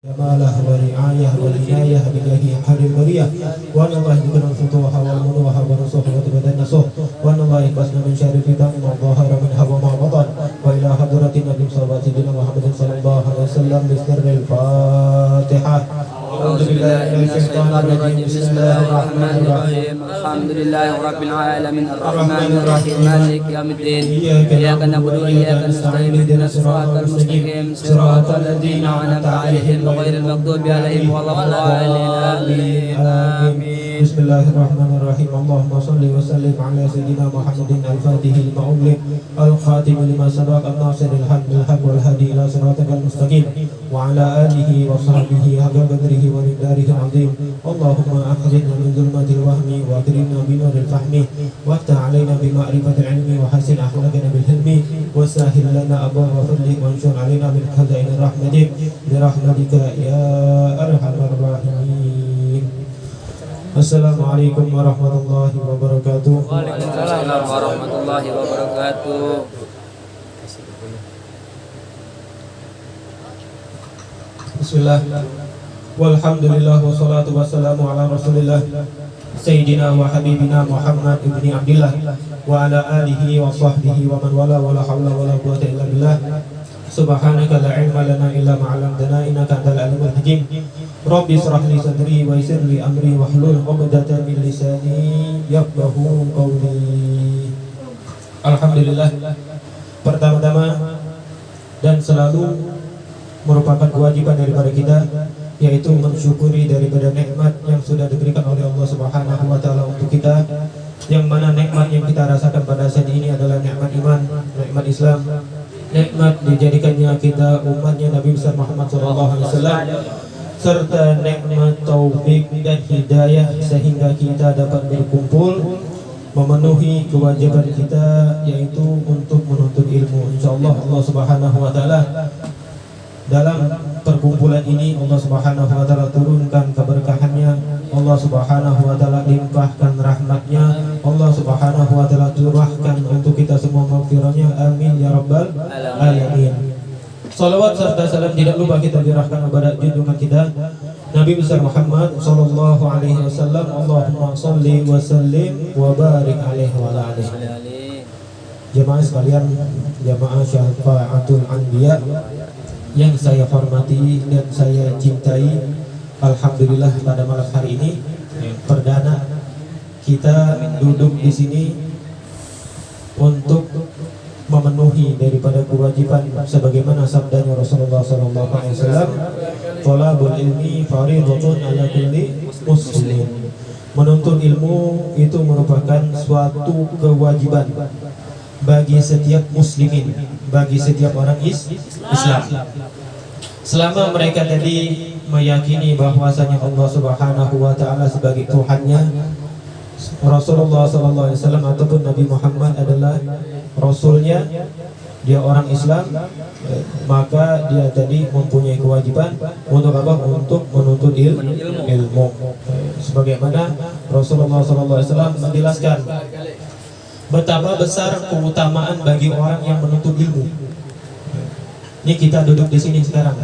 جماله ورعايه والعنايه بجاه حر البريه وان الله يذكر الفتوح والمنوح والنصوح وتبدا النصوح وان الله يحفظنا من شر الفتن ما ظهر منها وما بطن والى حضره النبي صلى الله عليه وسلم محمد صلى الله عليه وسلم بسر الفاتحه. أعوذ بالله من الشيطان الرجيم. بسم الله الرحمن الرحيم. الحمد لله رب العالمين الرحمن الرحيم مالك يوم الدين إياك نعبد وإياك نستعين اهدنا الصراط المستقيم صراط الذين أنعمت عليهم غير المغضوب عليهم ولا الضالين آمين آمين. بسم الله الرحمن الرحيم. اللهم صل وسلم على سيدنا محمد الفاتح لما أغلق الخاتم لما سبق الناصر الحق بالحق والهادي إلى صراطك المستقيم وعلى آله وصحبه حق قدره ومقداره العظيم. اللهم أخرجنا من ظلمات الوهم وأكرمنا بنور الفهم وافتح علينا بمعرفة العلم وحسن أخلاقنا بالحلم وسهل لنا أبواب فضلك وانشر علينا من خزائن رحمتك برحمتك يا أرحم الراحمين. Assalamualaikum warahmatullahi wabarakatuh. Waalaikumsalam warahmatullahi wabarakatuh. Bismillah. Walhamdulillah wassalatu wassalamu ala Rasulillah Sayyidina wa habibina Muhammad ibni Abdillah wa ala alihi wa sahbihi wa man wala wa la hawla wa la quwwata illa billah. Subhanaka la ilma lana illa ma 'allamtana innaka antal alimul hakim. Rabbi israh li sadri wa yassir li amri wahlul 'uqdatam min lisani yafqahu qawli. Alhamdulillah. Pertama-tama dan selalu merupakan kewajiban daripada kita, yaitu mensyukuri daripada nikmat yang sudah diberikan oleh Allah Subhanahu wa taala untuk kita, yang mana nikmat yang kita rasakan pada saat ini adalah nikmat iman, nikmat Islam, nikmat dijadikannya kita umatnya Nabi besar Muhammad SAW, serta nikmat taufik dan hidayah sehingga kita dapat berkumpul memenuhi kewajiban kita, yaitu untuk menuntut ilmu. Insyaallah Allah Subhanahu wa taala dalam perkumpulan ini Allah Subhanahu wa taala turunkan keberkahannya, Allah Subhanahu wa taala limpahkan rahmatnya, Allah Subhanahu wa taala curahkan untuk kita semua maghfirahnya. Amin ya rabbal alamin. Salawat serta salam tidak lupa kita curahkan kepada junjungan kita Nabi besar Muhammad sallallahu alaihi wasallam. Allahumma shalli wa sallim wa barik alaihi wa ala alihi. Jemaah sekalian, jemaah syafaatul anbiya yang saya hormati dan saya cintai, alhamdulillah pada malam hari ini perdana kita duduk di sini untuk memenuhi daripada kewajiban sebagaimana sabdanya Rasulullah sallallahu alaihi wasallam, "Thalabul ilmi fardhatun 'ala kulli muslimin." Menuntut ilmu itu merupakan suatu kewajiban bagi setiap muslimin, bagi setiap orang Islam. Selama mereka tadi meyakini bahwasanya Allah Subhanahu wa taala sebagai Tuhannya, Rasulullah sallallahu alaihi wasallam ataupun Nabi Muhammad adalah rasulnya, dia orang Islam, maka dia tadi mempunyai kewajiban untuk apa? Untuk menuntut ilmu. Sebagaimana Rasulullah sallallahu alaihi wasallam menjelaskan betapa besar keutamaan bagi orang yang menuntut ilmu. Ini kita duduk di sini sekarang.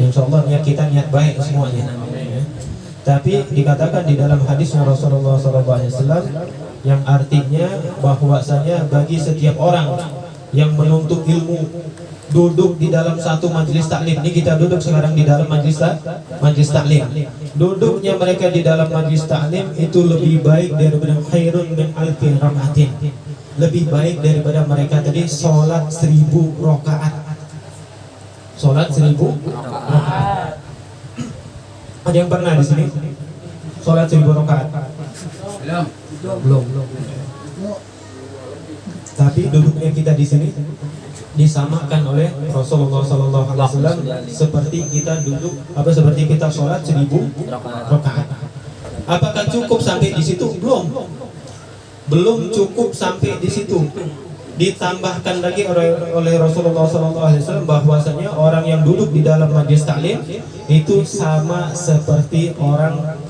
Insyaallah niat kita niat baik semuanya. Tapi dikatakan di dalam hadis Rasulullah SAW yang artinya bahwasanya bagi setiap orang yang menuntut ilmu duduk di dalam satu majelis taklim. Ini kita duduk sekarang di dalam majelis taklim. Duduknya mereka di dalam majelis taklim itu lebih baik daripada khairun min alfi rakaatin. Lebih baik daripada mereka tadi sholat 1000 rakaat. Sholat 1000 rakaat. Ada yang pernah di sini sholat 1000 rakaat? Belum. Tapi duduknya kita di sini disamakan oleh Rasulullah SAW seperti kita duduk seperti kita sholat 1000 rakaat. Apakah cukup sampai di situ? Belum cukup sampai di situ. Ditambahkan lagi oleh Rasulullah SAW bahwasanya orang yang duduk di dalam majelis taklim itu sama seperti orang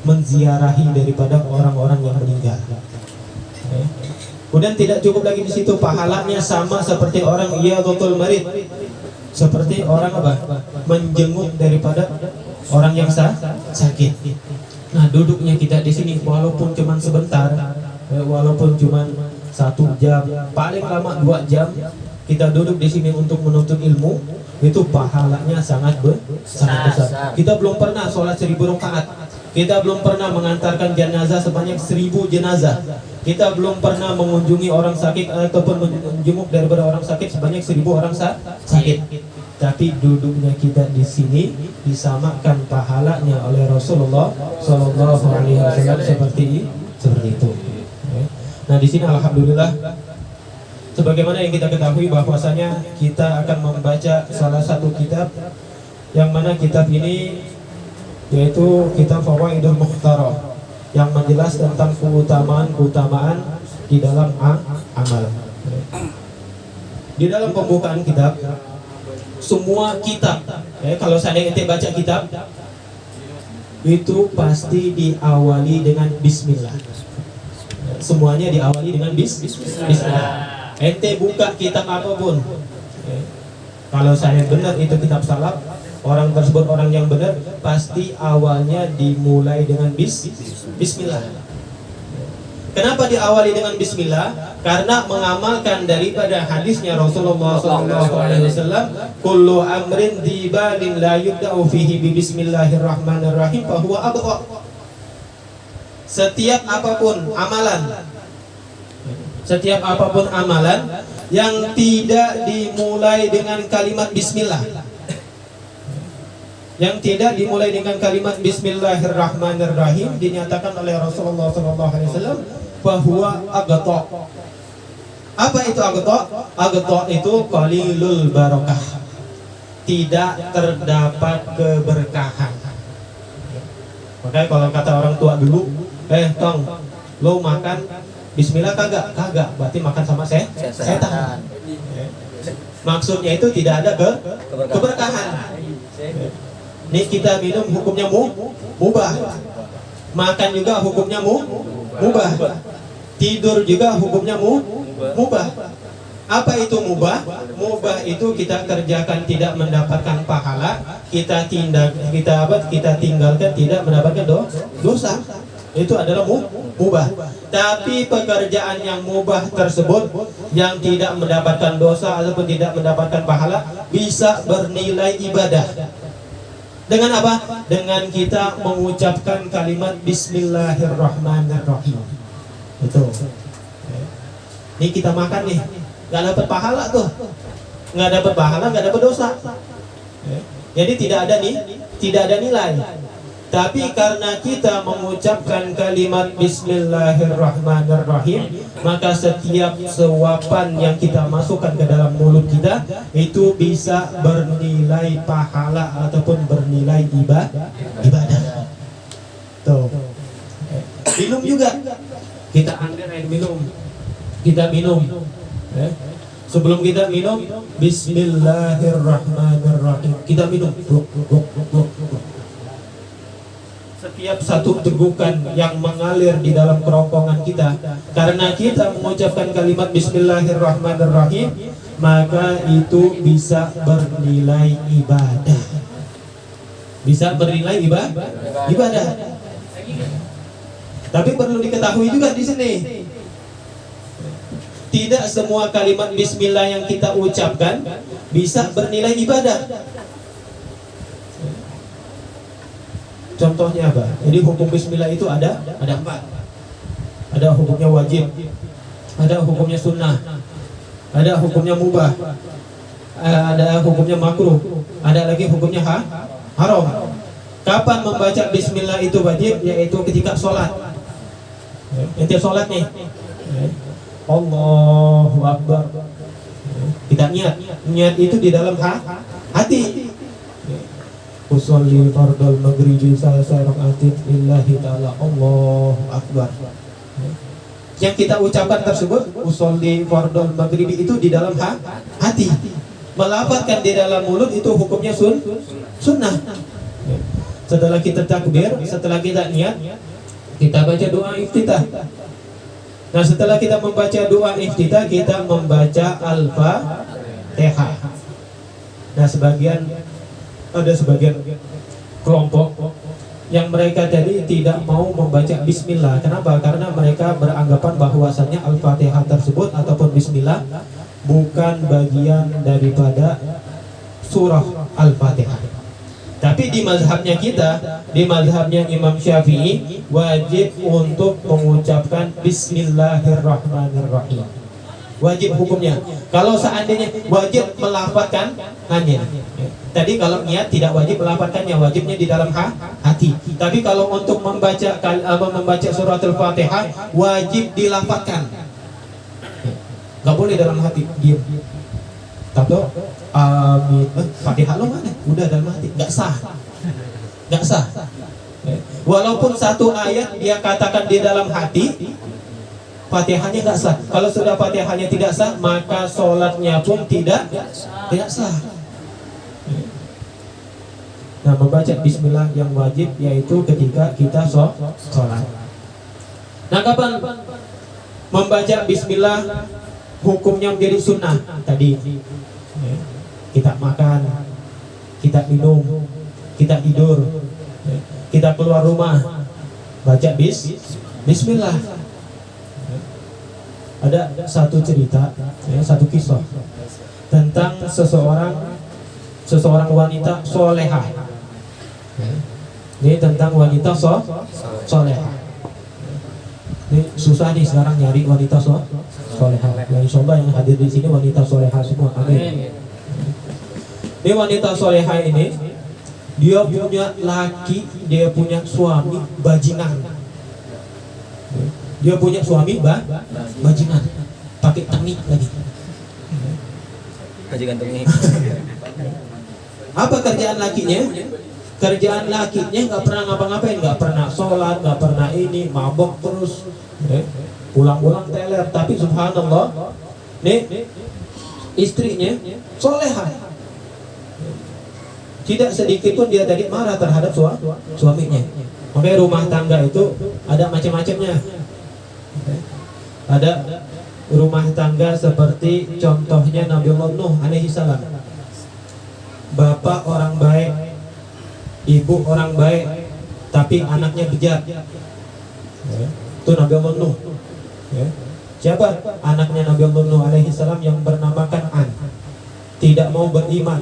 menziarahi daripada orang-orang yang meninggal. Kemudian tidak cukup lagi di situ, pahalanya sama seperti orang iyadatul marid, Seperti orang apa? Menjenguk daripada orang yang sakit. Nah, duduknya kita di sini walaupun cuma sebentar, walaupun cuma 1 jam, paling lama 2 jam, kita duduk di sini untuk menuntut ilmu, itu pahalanya sangat besar. Kita belum pernah sholat 1000 rakaat. Kita belum pernah mengantarkan jenazah sebanyak 1000 jenazah. Kita belum pernah mengunjungi orang sakit ataupun menjenguk daripada orang sakit sebanyak 1000 orang sakit. Tapi duduknya kita di sini disamakan pahalanya oleh Rasulullah Shallallahu Alaihi Wasallam seperti itu. Nah, di sini alhamdulillah, sebagaimana yang kita ketahui bahwasanya kita akan membaca salah satu kitab, yang mana kitab ini yaitu kitab Fawaidul Mukhtarah, yang menjelaskan tentang keutamaan di dalam amal. Di dalam pembukaan kitab, semua kitab, kalau seandainya ente baca kitab, itu pasti diawali dengan bismillah. Semuanya diawali dengan bismillah. Ente buka kitab apapun, kalau saya benar itu kitab salaf, orang tersebut orang yang benar, pasti awalnya dimulai dengan bismillah. Kenapa diawali dengan bismillah? Karena mengamalkan daripada hadisnya Rasulullah SAW, kullu amrin dibalin la yubda'u fihi bi bismillahirrahmanirrahim fahuwa abqa. Setiap apapun amalan yang tidak dimulai dengan kalimat bismillah, yang tidak dimulai dengan kalimat bismillahirrahmanirrahim, dinyatakan oleh Rasulullah SAW bahwa agata. Apa itu agata? Agata itu qalilul barakah, tidak terdapat keberkahan. Makanya kalau kata orang tua dulu, tong, lo makan bismillah kagak? Kagak, berarti makan sama setan. Maksudnya itu tidak ada keberkahan. Ini kita minum hukumnya mubah, makan juga hukumnya mubah, tidur juga hukumnya mubah. Apa itu mubah? Mubah itu kita kerjakan tidak mendapatkan pahala, kita tinggalkan tidak mendapatkan dosa. Itu adalah mubah. Tapi pekerjaan yang mubah tersebut yang tidak mendapatkan dosa ataupun tidak mendapatkan pahala bisa bernilai ibadah. Dengan apa? Dengan kita mengucapkan kalimat bismillahirrahmanirrahim. Betul. Ini kita makan nih, nggak dapat pahala tuh, nggak dapat pahala, nggak dapat dosa. Jadi tidak ada nilai. Tapi karena kita mengucapkan kalimat bismillahirrahmanirrahim, maka setiap suapan yang kita masukkan ke dalam mulut kita itu bisa bernilai pahala ataupun bernilai ibadah. Tuh. Minum juga. Kita ambil air minum. Kita minum. Sebelum kita minum, bismillahirrahmanirrahim. Kita minum. Setiap satu tegukan yang mengalir di dalam kerongkongan kita, karena kita mengucapkan kalimat bismillahirrahmanirrahim, maka itu bisa bernilai ibadah. Bisa bernilai ibadah. Tapi perlu diketahui juga di sini, tidak semua kalimat bismillah yang kita ucapkan bisa bernilai ibadah. Contohnya apa? Jadi hukum bismillah itu ada 4. Ada hukumnya wajib, ada hukumnya sunnah, ada hukumnya mubah, ada hukumnya makruh, ada lagi hukumnya haram. Kapan membaca bismillah itu wajib? Yaitu ketika sholat. Ente sholat nih, Allahu Akbar, kita niat itu di dalam hati. Usolli fardal maghribi salasa rakaatin lillahi ta'ala, Allahu Akbar. Yang kita ucapkan tersebut, usolli fardal maghribi, itu di dalam hati. Melafazkan di dalam mulut itu hukumnya sunnah. Setelah kita takbir, setelah kita niat, kita baca doa iftitah. Nah, setelah kita membaca doa iftitah, kita membaca al-Fatihah. Nah, ada sebagian kelompok yang mereka tadi tidak mau membaca bismillah. Kenapa? Karena mereka beranggapan bahwasannya Al-Fatihah tersebut ataupun bismillah bukan bagian daripada surah Al-Fatihah. Tapi di mazhabnya kita, di mazhabnya Imam Syafi'i, wajib untuk mengucapkan bismillahirrahmanirrahim. Wajib hukumnya. Kalau seandainya wajib melafadzkan hanya. Tadi kalau niat tidak wajib melafadzkannya, wajibnya di dalam hati. Tapi kalau untuk membaca surat Al-Fatihah wajib dilafadzkan. Gak boleh dalam hati, diam. Tapi amin, Fatihah lo mana? Udah dalam hati, gak sah. Gak sah. Walaupun satu ayat dia katakan di dalam hati, Fatihahnya nggak sah. Kalau sudah Fatihahnya tidak sah, maka sholatnya pun tidak sah. Nah, membaca bismillah yang wajib yaitu ketika kita sholat. Nah, kapan membaca bismillah hukumnya menjadi sunnah? Tadi kita makan, kita minum, kita tidur, kita keluar rumah, baca bismillah. Ada satu cerita, satu kisah tentang seseorang wanita solehah. Ini tentang wanita solehah. Ini susah nih sekarang nyari wanita solehah. Yang insya Allah yang hadir di sini wanita solehah semua. Amin. Ini wanita solehah ini, dia punya laki, dia punya suami bajingan. Dia punya suami bajingan, pakai tengik lagi. Bajingan tengik. Apa kerjaan lakinya? Kerjaan lakinya nggak pernah ngapa-ngapain, nggak pernah sholat, nggak pernah ini, mabok terus, pulang-pulang teler. Tapi subhanallah, nih istrinya solehah. Tidak sedikit pun dia tadi marah terhadap suaminya. Makanya rumah tangga itu ada macam-macamnya. Ada rumah tangga seperti contohnya Nabiullah Nuh alaihi salam. Bapak orang baik, ibu orang baik, tapi anaknya bejat. Itu Nabiullah Nuh. Siapa anaknya Nabiullah Nuh alaihi salam yang bernama Kan'an? Tidak mau beriman,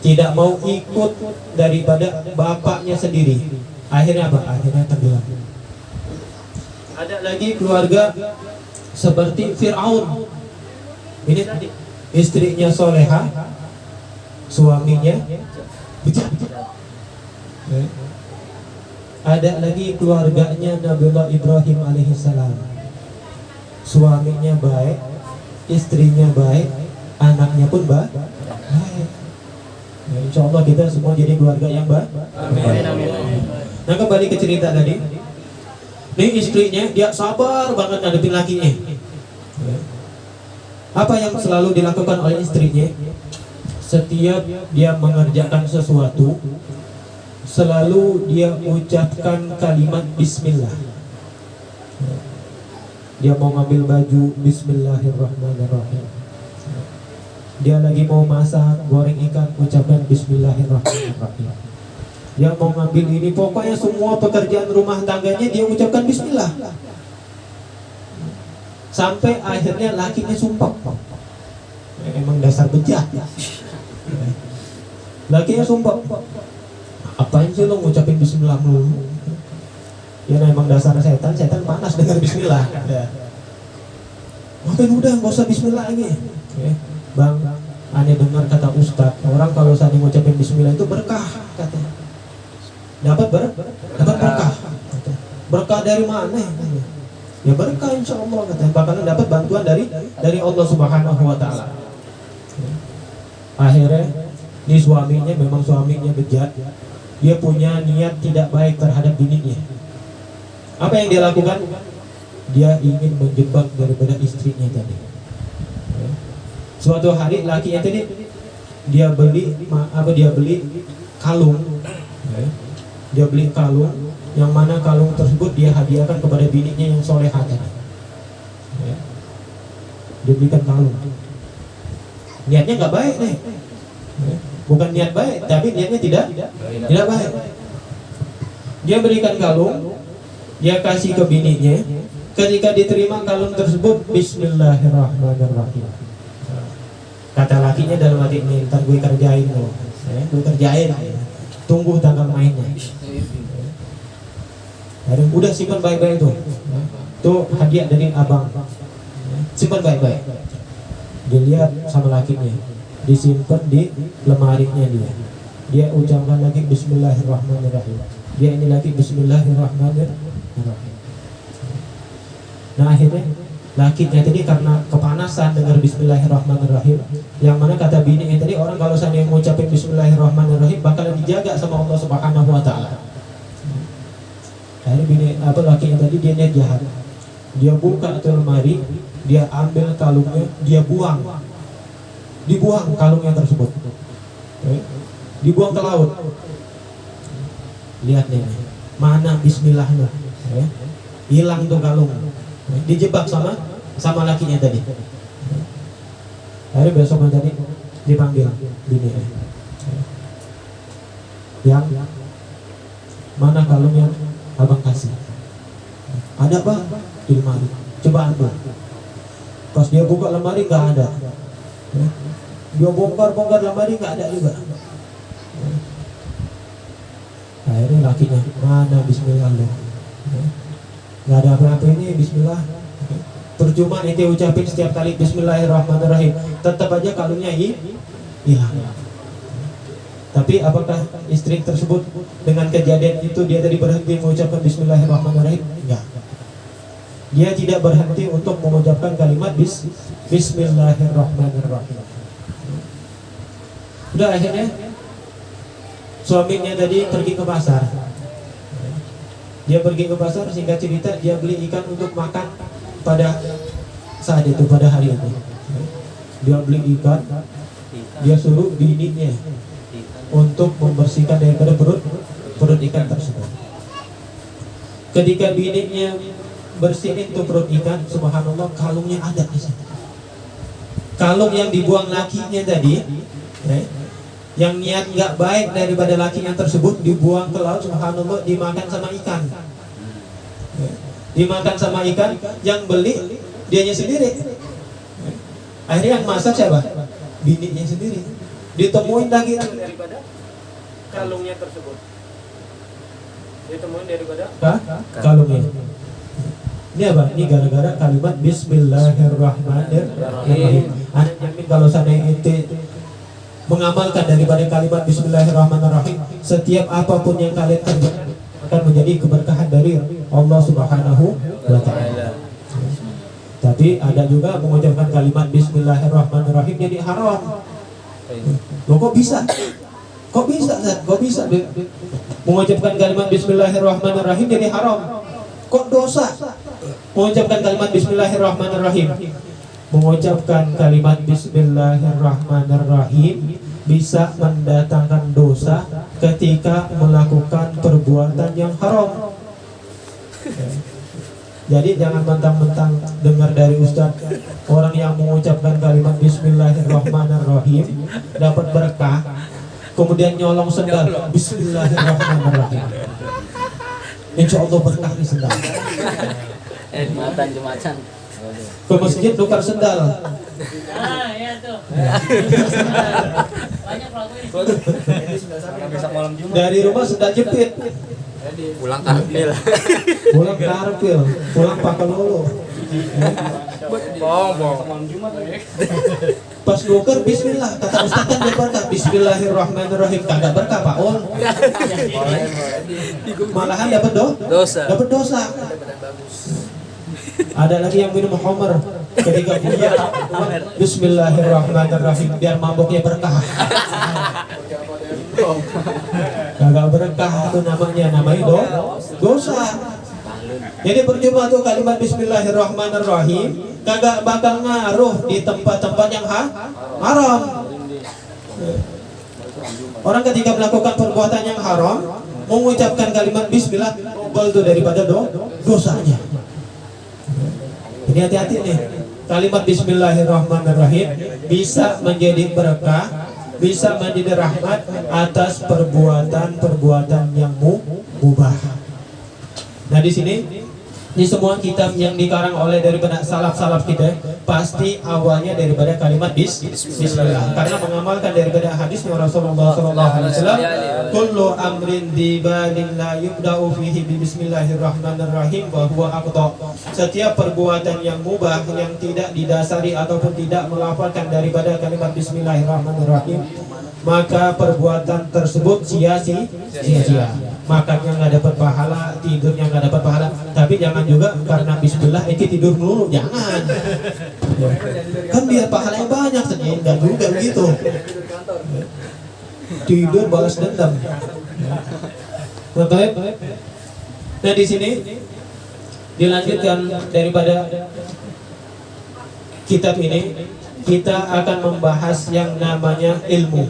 tidak mau ikut daripada bapaknya sendiri. Akhirnya apa? Akhirnya tenggelam. Ada lagi keluarga seperti Fir'aun. Ini tadi istrinya solehah, suaminya bejat. Ada lagi keluarganya Nabiullah Ibrahim alaihissalam. Suaminya baik, istrinya baik, anaknya pun baik. Insya Allah kita semua jadi keluarga yang baik. Nah, kembali ke cerita tadi. Ini istrinya, dia sabar banget ngadepin lakinya. Apa yang selalu dilakukan oleh istrinya? Setiap dia mengerjakan sesuatu, selalu dia ucapkan kalimat bismillah. Dia mau ngambil baju, bismillahirrahmanirrahim. Dia lagi mau masak, goreng ikan, ucapkan bismillahirrahmanirrahim. Yang mau ngambil ini, pokoknya semua pekerjaan rumah tangganya dia ucapkan bismillah. Sampai akhirnya lakinya sumpah. Emang dasar bejat. Lakinya sumpah. Apain sih lo ngucapin bismillah mulu? Ya emang dasar setan panas dengan bismillah. Ngapain udah nggak usah bismillah lagi. Bang, aneh dengar kata ustadz, orang kalau saat ngucapin bismillah itu berkah katanya. Dapat berkah. Berkah dari mana? Ya berkah insya Allah katanya. Bakalan dapat bantuan dari Allah Subhanahu Wa Taala. Akhirnya ini suaminya memang suaminya bejat. Dia punya niat tidak baik terhadap bininya. Apa yang dia lakukan? Dia ingin menjebak daripada istrinya tadi. Suatu hari lakinya tadi dia beli kalung. Dia beli kalung, yang mana kalung tersebut dia hadiahkan kepada bininya yang solehah tadi. Dia belikan kalung. Niatnya nggak baik nih. bukan niat baik, tapi niatnya tidak baik. Dia berikan kalung, dia kasih ke bininya. Ketika diterima kalung tersebut, Bismillahirrahmanirrahim. Kata lakinya dalam hati ini, ntar gue kerjain loh, gue kerjain, tunggu tanggal mainnya. Udah simpan baik-baik tuh hadiah dari abang, simpan baik-baik. Dilihat sama lakinya, disimpan di lemarinya dia ucapkan lagi Bismillahirrahmanirrahim, dia ini lagi Bismillahirrahmanirrahim. Nah akhirnya lakinya tadi karena kepanasan dengar Bismillahirrahmanirrahim, yang mana kata bininya tadi, orang kalau seandainya mengucapkan Bismillahirrahmanirrahim bakalan dijaga sama Allah Subhanahu wa Ta'ala. Akhirnya lakinya tadi dia niat jahat, dia buka tuh lemari, dia ambil kalungnya, dia dibuang kalungnya tersebut, dibuang ke laut. Lihat nih, mana Bismillahnya, hilang tuh kalung, dijebak sama lakinya tadi. Akhirnya besok tadi dipanggil bini, yang mana kalung yang abang kasih? Ada bang di lemari, coba ambil. Pas dia buka lemari nggak ada, dia bongkar lemari nggak ada juga. Akhirnya lakinya, mana Bismillah lo? Nggak ada apa-apa ini Bismillah. Percuma ente ucapin setiap kali Bismillahirrahmanirrahim, tetap aja kalungnya hilang. Tapi apakah istri tersebut dengan kejadian itu dia tadi berhenti mengucapkan Bismillahirrahmanirrahim? Enggak. Dia tidak berhenti untuk mengucapkan kalimat Bismillahirrahmanirrahim. Udah akhirnya suaminya tadi pergi ke pasar. Dia pergi ke pasar, singkat cerita dia beli ikan untuk makan pada saat itu, pada hari itu. Dia beli ikan, dia suruh bininya untuk membersihkan daripada perut ikan tersebut. Ketika bininya bersihin tuh perut ikan, subhanallah kalungnya ada di situ. Kalung yang dibuang lakinya tadi, yang niat nggak baik daripada lakinya tersebut, dibuang ke laut, subhanallah, dimakan sama ikan. Dimakan sama ikan, yang beli dianya sendiri. Akhirnya yang masak siapa? Bininya sendiri. Ditemuin lagi daripada kalungnya tersebut. Ditemuin daripada kalungnya. Ini apa? Ini gara-gara kalimat Bismillahirrahmanirrahim. Anda yakin kalau seandainya ente mengamalkan daripada kalimat Bismillahirrahmanirrahim, setiap apapun yang kalian kerjakan akan menjadi keberkahan dari Allah Subhanahu wa Ta'ala. Tapi ada juga mengucapkan kalimat Bismillahirrahmanirrahim jadi haram. Loh kok bisa? Kok bisa mengucapkan kalimat Bismillahirrahmanirrahim jadi haram? Kok dosa mengucapkan kalimat Bismillahirrahmanirrahim? Mengucapkan kalimat Bismillahirrahmanirrahim bisa mendatangkan dosa ketika melakukan perbuatan yang haram. Jadi jangan mentang-mentang dengar dari ustaz orang yang mengucapkan kalimat Bismillahirrahmanirrahim dapat berkah, kemudian nyolong sendal Bismillahirrahmanirrahim, insya Allah berkah di sendal. Jumatan. Ke masjid tukar sendal. Ya tuh. Banyak Dari rumah sendal jepit. Pulang karpil. Pulang pakai lolo. Pas nuker Bismillah, kata ustaz kan dia berkah Bismillahirrahmanirrahim, kagak berkah Pak On. Malahan dapat dosa. Ada lagi yang minum homer ketika dia Bismillahirrahmanirrahim biar maboknya berkah. Kagak berkah itu namanya dosa. Jadi percuma tuh kalimat Bismillahirrahmanirrahim kagak bakal ngaruh di tempat-tempat yang haram. Orang ketika melakukan perbuatan yang haram mengucapkan kalimat Bismillah double tuh daripada dosanya. Jadi hati-hati nih, kalimat Bismillahirrahmanirrahim bisa menjadi berkah bisa menjadi rahmat atas perbuatan-perbuatan yang mubah. Nah di sini di semua kitab yang dikarang oleh daripada salaf-salaf kita pasti awalnya daripada kalimat bismillah, karena mengamalkan daripada hadisnya Rasulullah SAW, kullu amrin dibalin la yubda'u fihi bismillahirrahmanirrahim wa huwa aqta. Setiap perbuatan yang mubah yang tidak didasari ataupun tidak melafalkan daripada kalimat bismillahirrahmanirrahim, maka perbuatan tersebut sia-sia. Makannya nggak dapat pahala, tidurnya nggak dapat pahala. Tapi jangan juga karena bismillah itu tidur melulu, jangan. Ya. Kan biar pahalanya banyak saja, enggak juga begitu. Tidur balas dendam. Betul? Nah di sini dilanjutkan daripada kitab ini, kita akan membahas yang namanya ilmu.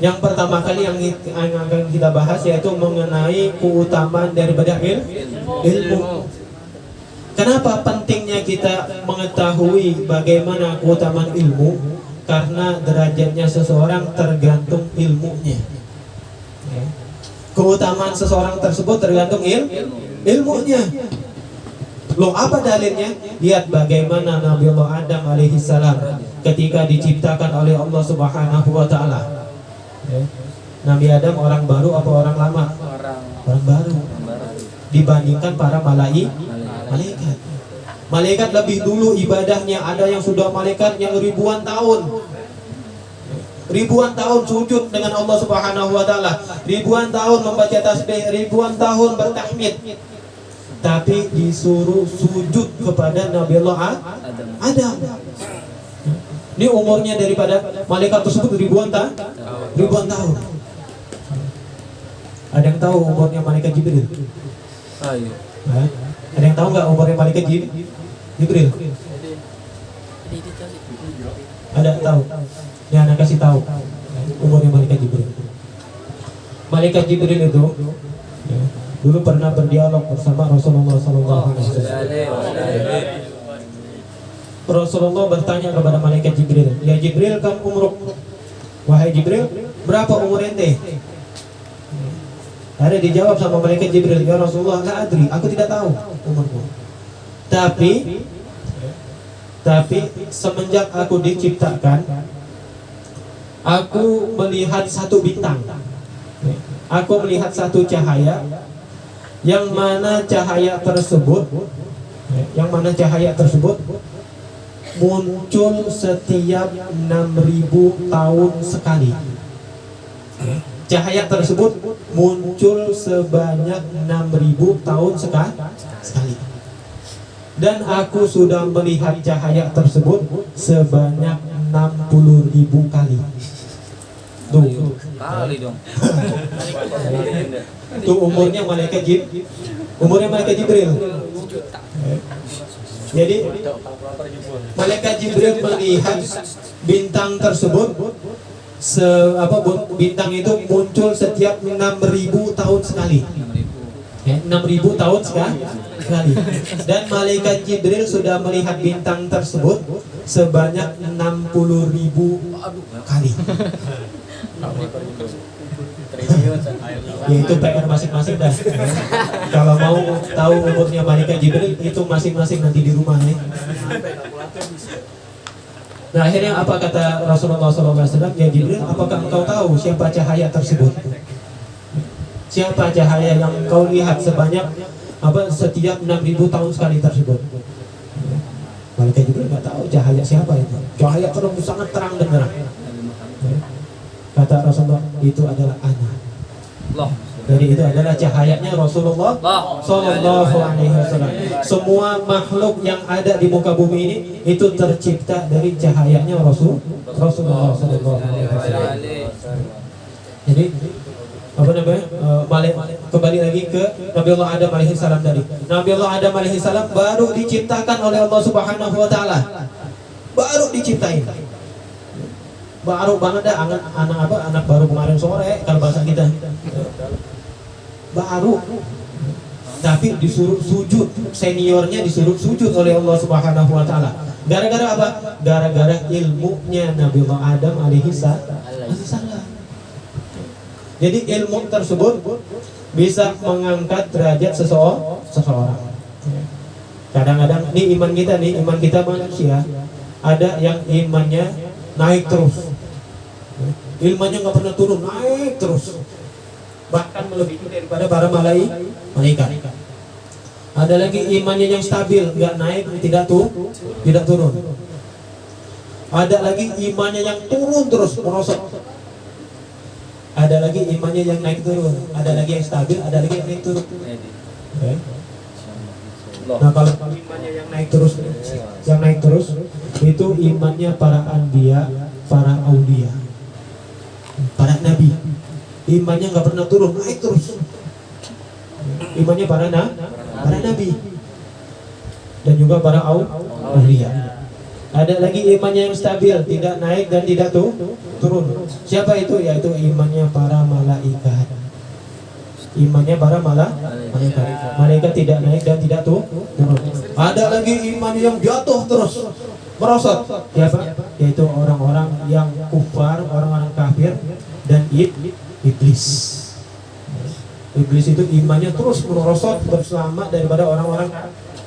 Yang pertama kali yang akan kita bahas yaitu mengenai keutamaan daripada ilmu. Kenapa pentingnya kita mengetahui bagaimana keutamaan ilmu? Karena derajatnya seseorang tergantung ilmunya. Keutamaan seseorang tersebut tergantung ilmunya. Loh, apa dalilnya? Lihat bagaimana Nabiullah Adam alaihissalam ketika diciptakan oleh Allah Subhanahu wa taala. Nabi Adam orang baru apa orang lama? Orang baru. Dibandingkan para malaikat. Malaikat lebih dulu ibadahnya, ada yang sudah malaikat yang ribuan tahun. Ribuan tahun sujud dengan Allah Subhanahu wa taala, ribuan tahun membaca tasbih, ribuan tahun bertahmid. Tapi disuruh sujud kepada Nabiullah Adam. Ini umurnya daripada malaikat tersebut ribuan tahun. Ada yang tahu umurnya malaikat Jibril? Ayo. Ada yang tahu nggak umurnya malaikat Jibril? Ada tahu? Ya, anak kasih tahu umurnya malaikat Jibril. Malaikat Jibril itu dulu pernah berdialog bersama Rasulullah SAW. Rasulullah bertanya kepada malaikat Jibril, ya Jibril, kamu umruk? Wahai Jibril, berapa umur ente? Ada dijawab sama malaikat Jibril, ya Rasulullah, la adri, aku tidak tahu umurku. Tapi semenjak aku diciptakan, aku melihat satu bintang. Aku melihat satu cahaya, yang mana cahaya tersebut muncul setiap 6.000 tahun sekali. Cahaya tersebut muncul sebanyak 6.000 tahun sekali. Dan aku sudah melihat cahaya tersebut sebanyak 60.000 kali. Tuh. Kali dong. Itu umurnya malaikat Jibril. Jadi malaikat Jibril melihat bintang tersebut, bintang itu muncul setiap 6.000 tahun sekali. 6.000 tahun sekali. Dan malaikat Jibril sudah melihat bintang tersebut sebanyak 60.000 kali. Ya itu PR masing-masing dah. Kalau mau tahu umurnya malaikat Jibril itu masing-masing nanti di rumah ya. Nah akhirnya apa kata Rasulullah SAW? Ya Jibril, apakah engkau tahu siapa cahaya tersebut? Siapa cahaya yang engkau lihat sebanyak setiap 6.000 tahun sekali tersebut? Malaikat Jibril nggak tahu cahaya siapa itu. Cahaya terang sangat terang benderang. Kata Rasulullah, itu adalah anak. Jadi itu adalah cahayanya Rasulullah Sallallahu Alaihi Wasallam. Semua makhluk yang ada di muka bumi ini itu tercipta dari cahayanya Rasulullah Sallallahu Alaihi Wasallam. Jadi kembali lagi ke Nabiullah Adam alaihissalam tadi. Nabiullah Adam alaihissalam baru diciptakan oleh Allah Subhanahu Wa Taala. Baru diciptain. Baru banget dah anak baru kemarin sore kalau bahasa kita. Baru tapi disuruh sujud, seniornya disuruh sujud oleh Allah Subhanahu wa taala. Gara-gara apa? Gara-gara ilmunya Nabi Adam alaihi salam. Jadi ilmu tersebut bisa mengangkat derajat seseorang. Kadang-kadang nih iman kita manusia, ada yang imannya naik terus, ilmunya nggak pernah turun, naik terus, bahkan melebihi daripada para malaikat. Ada lagi imannya yang stabil, nggak naik, tidak turun. Ada lagi imannya yang turun terus, merosot. Ada lagi imannya yang naik turun, ada lagi yang stabil, ada lagi yang naik turun. Okay. Nah kalau imannya yang naik terus, itu imannya para anbiya, para aulia, para nabi. Imannya nggak pernah turun, naik terus. Imannya para nabi dan juga para aulia. Ada lagi imannya yang stabil, tidak naik dan tidak turun. Siapa itu? Yaitu imannya para malaikat. Imannya para malaikat. Malaikat tidak naik dan tidak turun. Ada lagi iman yang jatuh terus, merosot. Siapa? Yaitu orang-orang yang kufar, orang-orang kafir dan iblis. Iblis itu imannya terus merosot bersama daripada orang-orang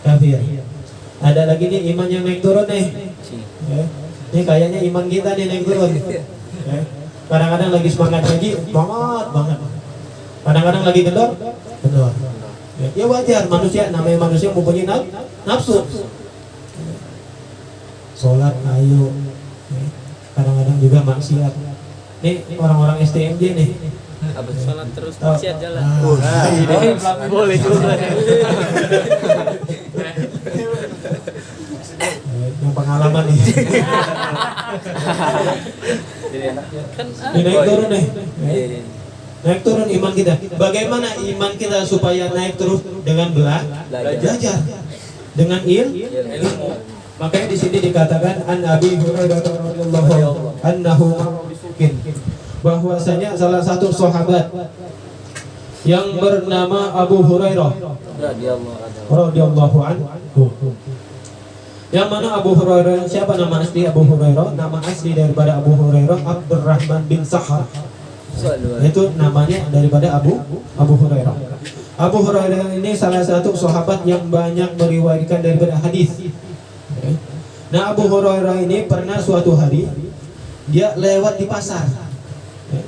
kafir. Ada lagi nih iman yang naik turun nih. Ini kayaknya iman kita nih naik turun. Kadang-kadang lagi semangat ngaji, semangat banget. Kadang-kadang lagi kendor. Ya wajar, manusia, namanya manusia mempunyai nafsu. Sholat, ayo. Kadang-kadang juga maksiat. Nih orang-orang STMJ nih. Abis sholat terus maksiat jalan. Boleh juga. Yang pengalaman nih. Ini naik turun nih. Naik turun iman kita. Bagaimana iman kita supaya naik terus? Dengan belajar, dengan ilmu. Makanya di sini dikatakan an Abi Hurairah radhiyallahu anhu bahwasanya salah satu sahabat yang bernama Abu Hurairah radhiyallahu anhu. Yang mana Abu Hurairah, siapa nama asli Abu Hurairah? Nama asli daripada Abu Hurairah Abdurrahman bin Sakhar. Itu namanya daripada Abu Hurairah. Abu Hurairah ini salah satu sahabat yang banyak meriwayatkan daripada hadis. Nah, Abu Hurairah ini pernah suatu hari dia lewat di pasar.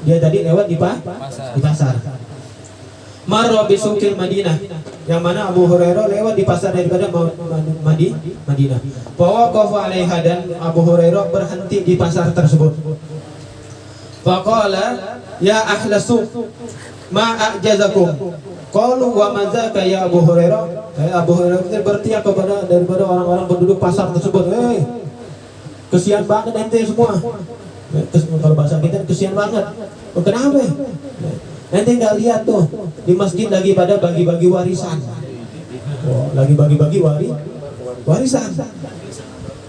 Dia tadi lewat di pasar. Marra bisuqil Madinah, yang mana Abu Hurairah lewat di pasar daripada Madinah. Fawaqafa 'alaiha, dan Abu Hurairah berhenti di pasar tersebut. Faqala ya ahla suq ma a'jazakum. Qalu wa madzaka ya Abu Hurairah. Abu Hurairah berteriak kepada daripada orang-orang penduduk pasar tersebut, kesian banget ente semua. Kalau bahasa kita kesian banget. Kenapa? Nanti nggak lihat tuh di masjid lagi pada bagi-bagi warisan. Lagi bagi-bagi warisan.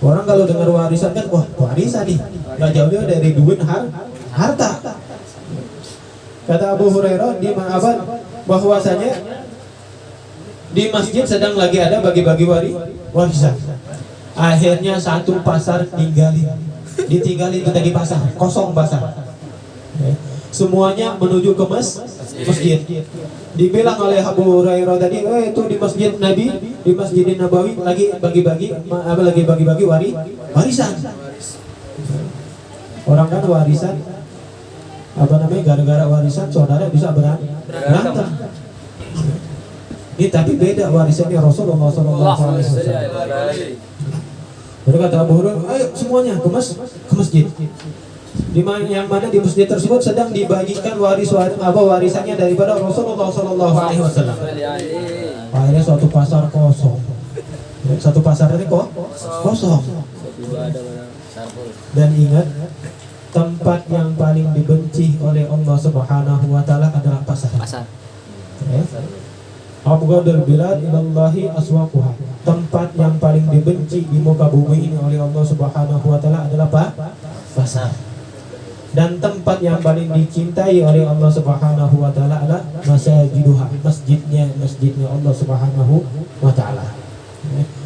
Orang kalau dengar warisan kan, wah warisan nih, nggak jauh dari duit harta. Kata Abu Hurairah di Ma'aban bahwasanya di masjid sedang lagi ada bagi-bagi warisan. Akhirnya satu pasar ditinggalin itu tadi pasar, kosong pasar. Semuanya menuju ke masjid. Dibilang oleh Abu Hurairah tadi, itu di masjid Nabi, di Masjidin Nabawi lagi bagi-bagi warisan. Orang kan warisan, gara-gara warisan saudara bisa berantem. Ini tapi beda warisannya Rasulullah SAW. Baru kata Abu Hurairah, ayo semuanya ke masjid. Yang mana di masjid tersebut sedang dibagikan warisannya daripada Rasulullah SAW. Akhirnya suatu pasar kosong. Satu pasar ini kosong. Dan ingat, tempat yang paling dibenci oleh Allah Subhanahu wa taala adalah pasar. Abghadul bilad ilallahi aswaquha. Tempat yang paling dibenci di muka bumi ini oleh Allah Subhanahu wa taala adalah pasar. dan tempat yang paling dicintai oleh Allah Subhanahu wa taala adalah masajiduha, masjidnya Allah Subhanahu wa taala.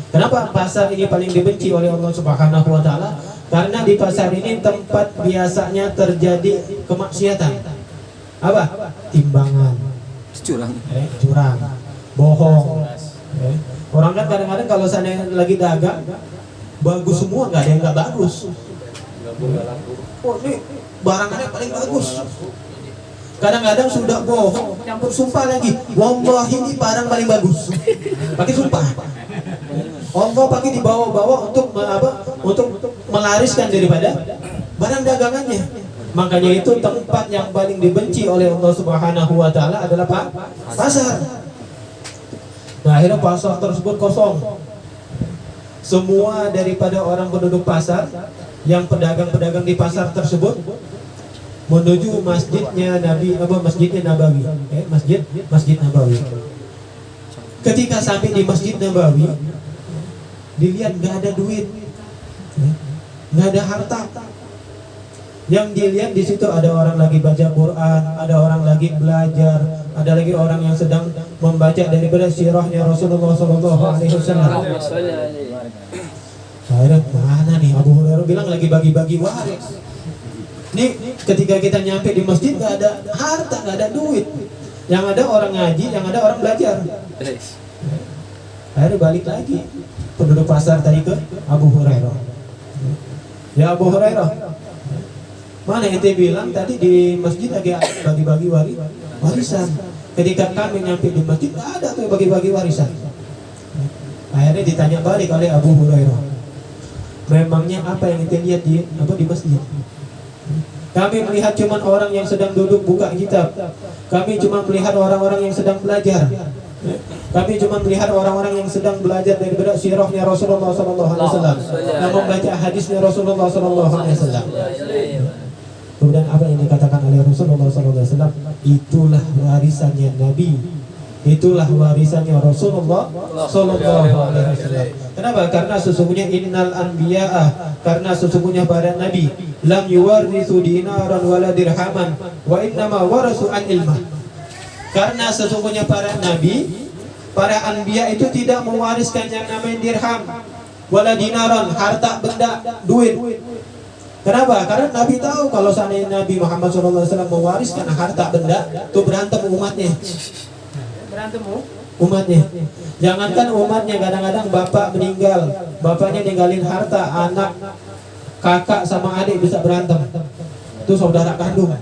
Kenapa pasar ini paling dibenci oleh Allah Subhanahu wa taala? Karena di pasar ini tempat biasanya terjadi kemaksiatan. Apa? Timbangan, curang, bohong. Orang kan kadang-kadang kalau sana lagi dagang bagus semua, nggak ada yang nggak bagus. Oh ini barangannya paling bagus. Kadang-kadang sudah bohong, campur sumpah lagi. Wallahi ini barang paling bagus. Pakai sumpah. Allah pakai dibawa-bawa untuk untuk melariskan daripada barang dagangannya. Makanya itu tempat yang paling dibenci oleh Allah Subhanahu wa taala adalah pasar. Nah, akhirnya pasar tersebut kosong. Semua daripada orang penduduk pasar yang pedagang-pedagang di pasar tersebut menuju masjidnya Nabawi, masjid Nabawi. Ketika sampai di Masjid Nabawi, dilihat nggak ada duit, nggak ada harta. Yang dilihat di situ ada orang lagi baca Quran, ada orang lagi belajar, ada lagi orang yang sedang membaca daripada sirahnya Rasulullah SAW. Akhirnya mana nih Abu Hurairah bilang lagi bagi-bagi waris. Nih ketika kita nyampe di masjid nggak ada harta, nggak ada duit. Yang ada orang ngaji, yang ada orang belajar. Akhirnya balik lagi penduduk pasar tadi ke Abu Hurairah. Ya Abu Hurairah, mana ente bilang tadi di masjid lagi bagi-bagi warisan. Ketika kami nyampe di masjid nggak ada tuh bagi-bagi warisan. Akhirnya ditanya balik oleh Abu Hurairah, memangnya apa yang ente lihat di masjid? Kami melihat cuma orang yang sedang duduk buka kitab. Kami cuma melihat orang-orang yang sedang belajar. Kami cuma melihat orang-orang yang sedang belajar daripada sirahnya Rasulullah SAW, yang membaca hadisnya Rasulullah SAW. Kemudian apa yang dikatakan oleh Rasulullah SAW? Itulah warisannya Nabi, itulah warisannya Rasulullah SAW. Kenapa? Karena sesungguhnya innal anbiya'ah, karena sesungguhnya para nabi lam yuwarrithu dinaran wala dirhaman wa innama warasu an ilmah. Karena sesungguhnya para nabi, para anbiya itu tidak mewariskan yang namanya dirham wala dinaran, harta benda, duit. Kenapa? Karena Nabi tahu kalau seandainya Nabi Muhammad SAW mewariskan harta benda, itu berantem umatnya. Umatnya. Jangankan umatnya, kadang-kadang bapak meninggal, bapaknya ninggalin harta, anak, kakak sama adik bisa berantem. Itu saudara kandung.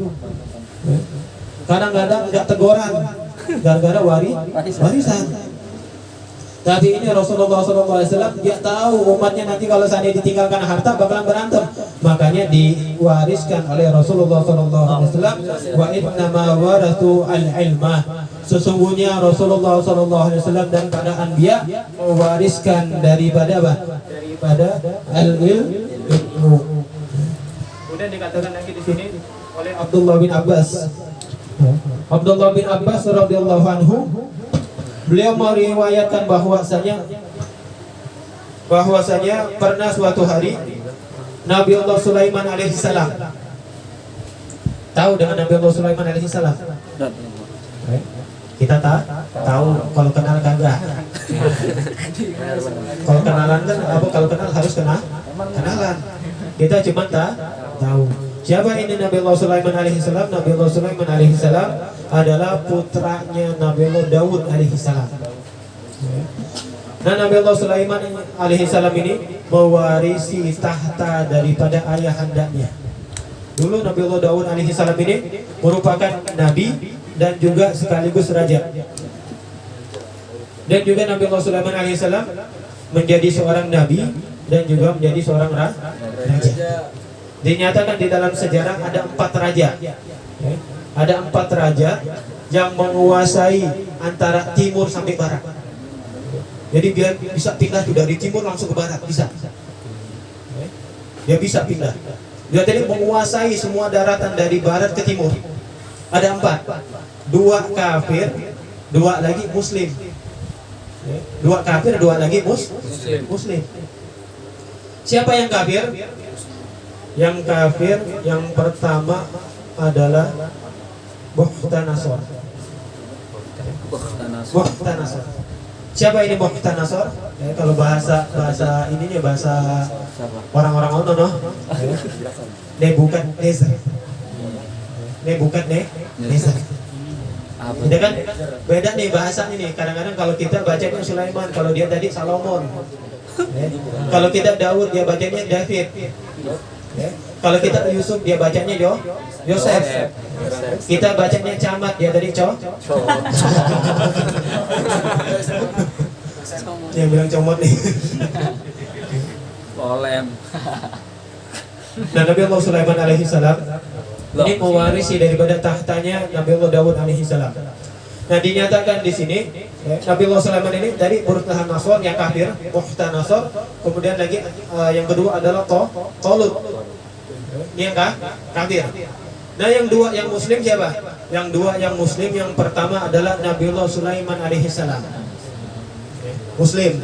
Kadang-kadang nggak teguran gara-gara warisan. Tapi ini Rasulullah SAW dia tahu umatnya nanti kalau seandainya ditinggalkan harta bakalan berantem. Makanya diwariskan oleh Rasulullah SAW. Wa innama warathu al-ilmah. Sesungguhnya Rasulullah SAW dan para anbiya mewariskan daripada apa? Daripada al-ilmu. Kemudian dikatakan lagi di sini oleh Abdullah bin Abbas. Abdullah bin Abbas radhiyallahu anhu, beliau meriwayatkan bahwasanya pernah suatu hari Nabi Allah Sulaiman alaihissalam. Tahu dengan Nabi Allah Sulaiman alaihissalam? Kita tahu, kalau kenal kagak. Kalau kenalan kan kalau kenal harus kenalan. Kita cuma tahu. Siapa ini Nabi Allah Sulaiman alaihissalam? Nabi Allah Sulaiman alaihissalam adalah putranya Nabi Allah Daud alaihissalam. Nah, Nabi Allah Sulaiman alaihissalam ini mewarisi tahta daripada ayahandanya. Dulu Nabi Allah Daud alaihissalam ini merupakan nabi dan juga sekaligus raja. Dan juga Nabi Allah Sulaiman alaihissalam menjadi seorang nabi dan juga menjadi seorang raja. Dinyatakan di dalam sejarah ada 4 raja. Ada 4 raja yang menguasai antara timur sampai barat. Jadi biar bisa pindah tuh dari timur langsung ke barat, bisa. Dia bisa pindah. Dia tadi menguasai semua daratan dari barat ke timur. Ada 4. 2 kafir, 2 lagi muslim. 2 kafir, 2 lagi muslim. Siapa yang kafir? Yang kafir yang pertama adalah Bukhtanasor. Bukhtanasor. Siapa ini Bukhtanasor? Ya, kalau bahasa ininya bahasa orang-orang ono no. Nebukadnezar. Nebukadnezar. Beda kan? Beda nih bahasa ini. Kadang-kadang kalau kita bacanya Sulaiman, kalau dia tadi Salomon. Ya. Kalau kita Daud, dia bacanya David. Ya. Kalau kita Yusuf, dia bacanya Yosef. Kita bacanya Camat, dia tadi Yang bilang comot nih. Polem. Nah, Nabi Allah Sulaiman alaihi salam ini mewarisi daripada tahtanya Nabi Allah Daud alaihi salam. Nah, dinyatakan di sini Nabi Allah Sulaiman ini dari Bukhtanasor yang kafir, Bukhtanasor, kemudian lagi yang kedua adalah Talut. Ini yang kafir. Nah, yang dua yang muslim siapa? Yang dua yang muslim yang pertama adalah Nabi Allah Sulaiman alaihi salam. Muslim.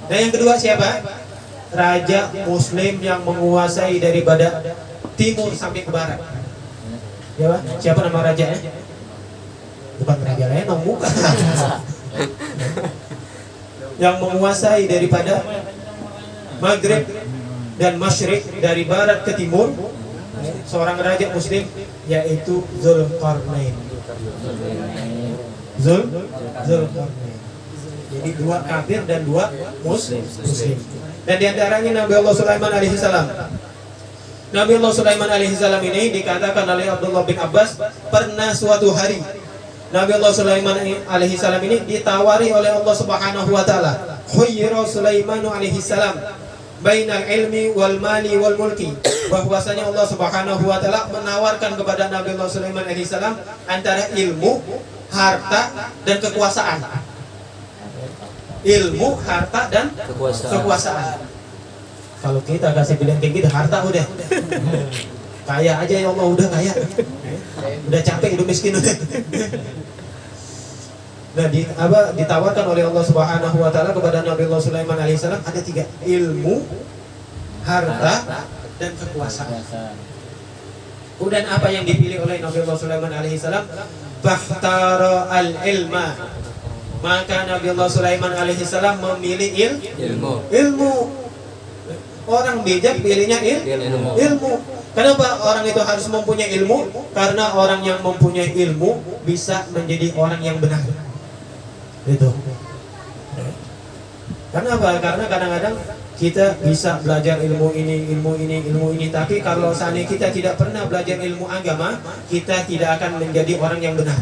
Nah, yang kedua siapa? Raja muslim yang menguasai daripada timur sampai ke barat. Ya, Pak? Siapa nama rajanya? Bukan Raja Lenong, bukan. Yang menguasai daripada Maghrib dan Masyriq, dari barat ke timur, seorang raja muslim yaitu Zulkarnain. Zulkarnain. Jadi dua kafir dan dua muslim. Dan diantaranya Nabi Allah Sulaiman alaihi salam. Nabi Allah Sulaiman alaihi salam ini dikatakan oleh Abdullah bin Abbas, pernah suatu hari Nabi Allah Sulaiman alaihi salam ini ditawari oleh Allah Subhanahu wa taala. Khayyara Sulaiman alaihi salam bainal ilmi wal mali wal mulki. Bahwasanya Allah Subhanahu wa taala menawarkan kepada Nabi Allah Sulaiman alaihi salam antara ilmu, harta dan kekuasaan. Ilmu, harta dan kekuasaan. Kalau kita kasih pilihan kayak gitu, harta udah kaya aja ya Allah, udah kaya, udah capek hidup miskin udah. Nah, ditawarkan oleh Allah Subhanahu wa taala kepada Nabi Allah Sulaiman alaihissalam ada tiga: ilmu, harta, dan kekuasaan. Kemudian apa yang dipilih oleh Nabi Allah Sulaiman alaihissalam? Bakhtara al-ilma. Maka Nabi Allah Sulaiman alaihissalam memilih ilmu. Orang bijak pilihnya ilmu. Kenapa orang itu harus mempunyai ilmu? Karena orang yang mempunyai ilmu bisa menjadi orang yang benar. Itu. Kenapa? Karena kadang-kadang kita bisa belajar ilmu ini, tapi kalau seandainya kita tidak pernah belajar ilmu agama, kita tidak akan menjadi orang yang benar.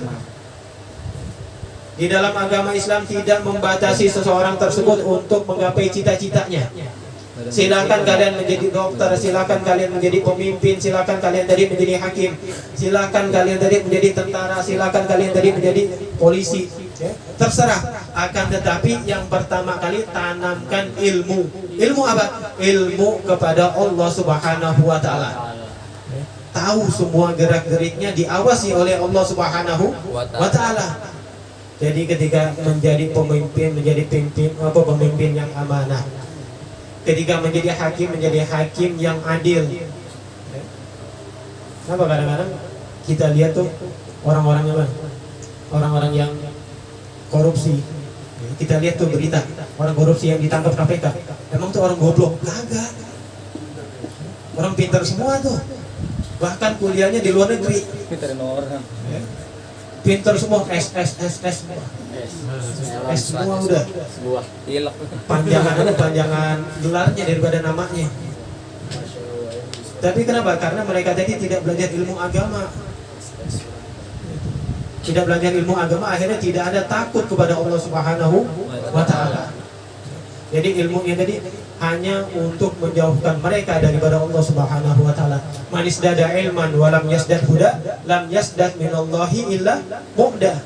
Di dalam agama Islam tidak membatasi seseorang tersebut untuk menggapai cita-citanya. Silakan kalian menjadi dokter, silakan kalian menjadi pemimpin, silakan kalian tadi menjadi hakim, silakan kalian tadi menjadi tentara, silakan kalian tadi menjadi polisi. Terserah. Akan tetapi yang pertama kali tanamkan ilmu. Ilmu apa? Ilmu kepada Allah Subhanahu wa taala. Tahu semua gerak-geriknya, diawasi oleh Allah Subhanahu wa taala. Jadi ketika menjadi pemimpin yang amanah. Ketika menjadi hakim yang adil. Kenapa kadang-kadang kita lihat tuh orang-orang yang korupsi. Kita lihat tuh berita orang korupsi yang ditangkap KPK. Emang tuh orang goblok? Kagak. Orang pintar semua tuh. Bahkan kuliahnya di luar negeri. Pintar semua, S semua udah. Panjangan gelarnya daripada namanya. Tapi kenapa? Karena mereka tadi tidak belajar ilmu agama. Tidak belajar ilmu agama, akhirnya tidak ada takut kepada Allah Subhanahu wa taala. Jadi ilmunya tadi hanya untuk menjauhkan mereka daripada Allah Subhanahu wa taala. Man isdada ilman wa lam yasdad huda, lam yasdad minallahi illa mu'da.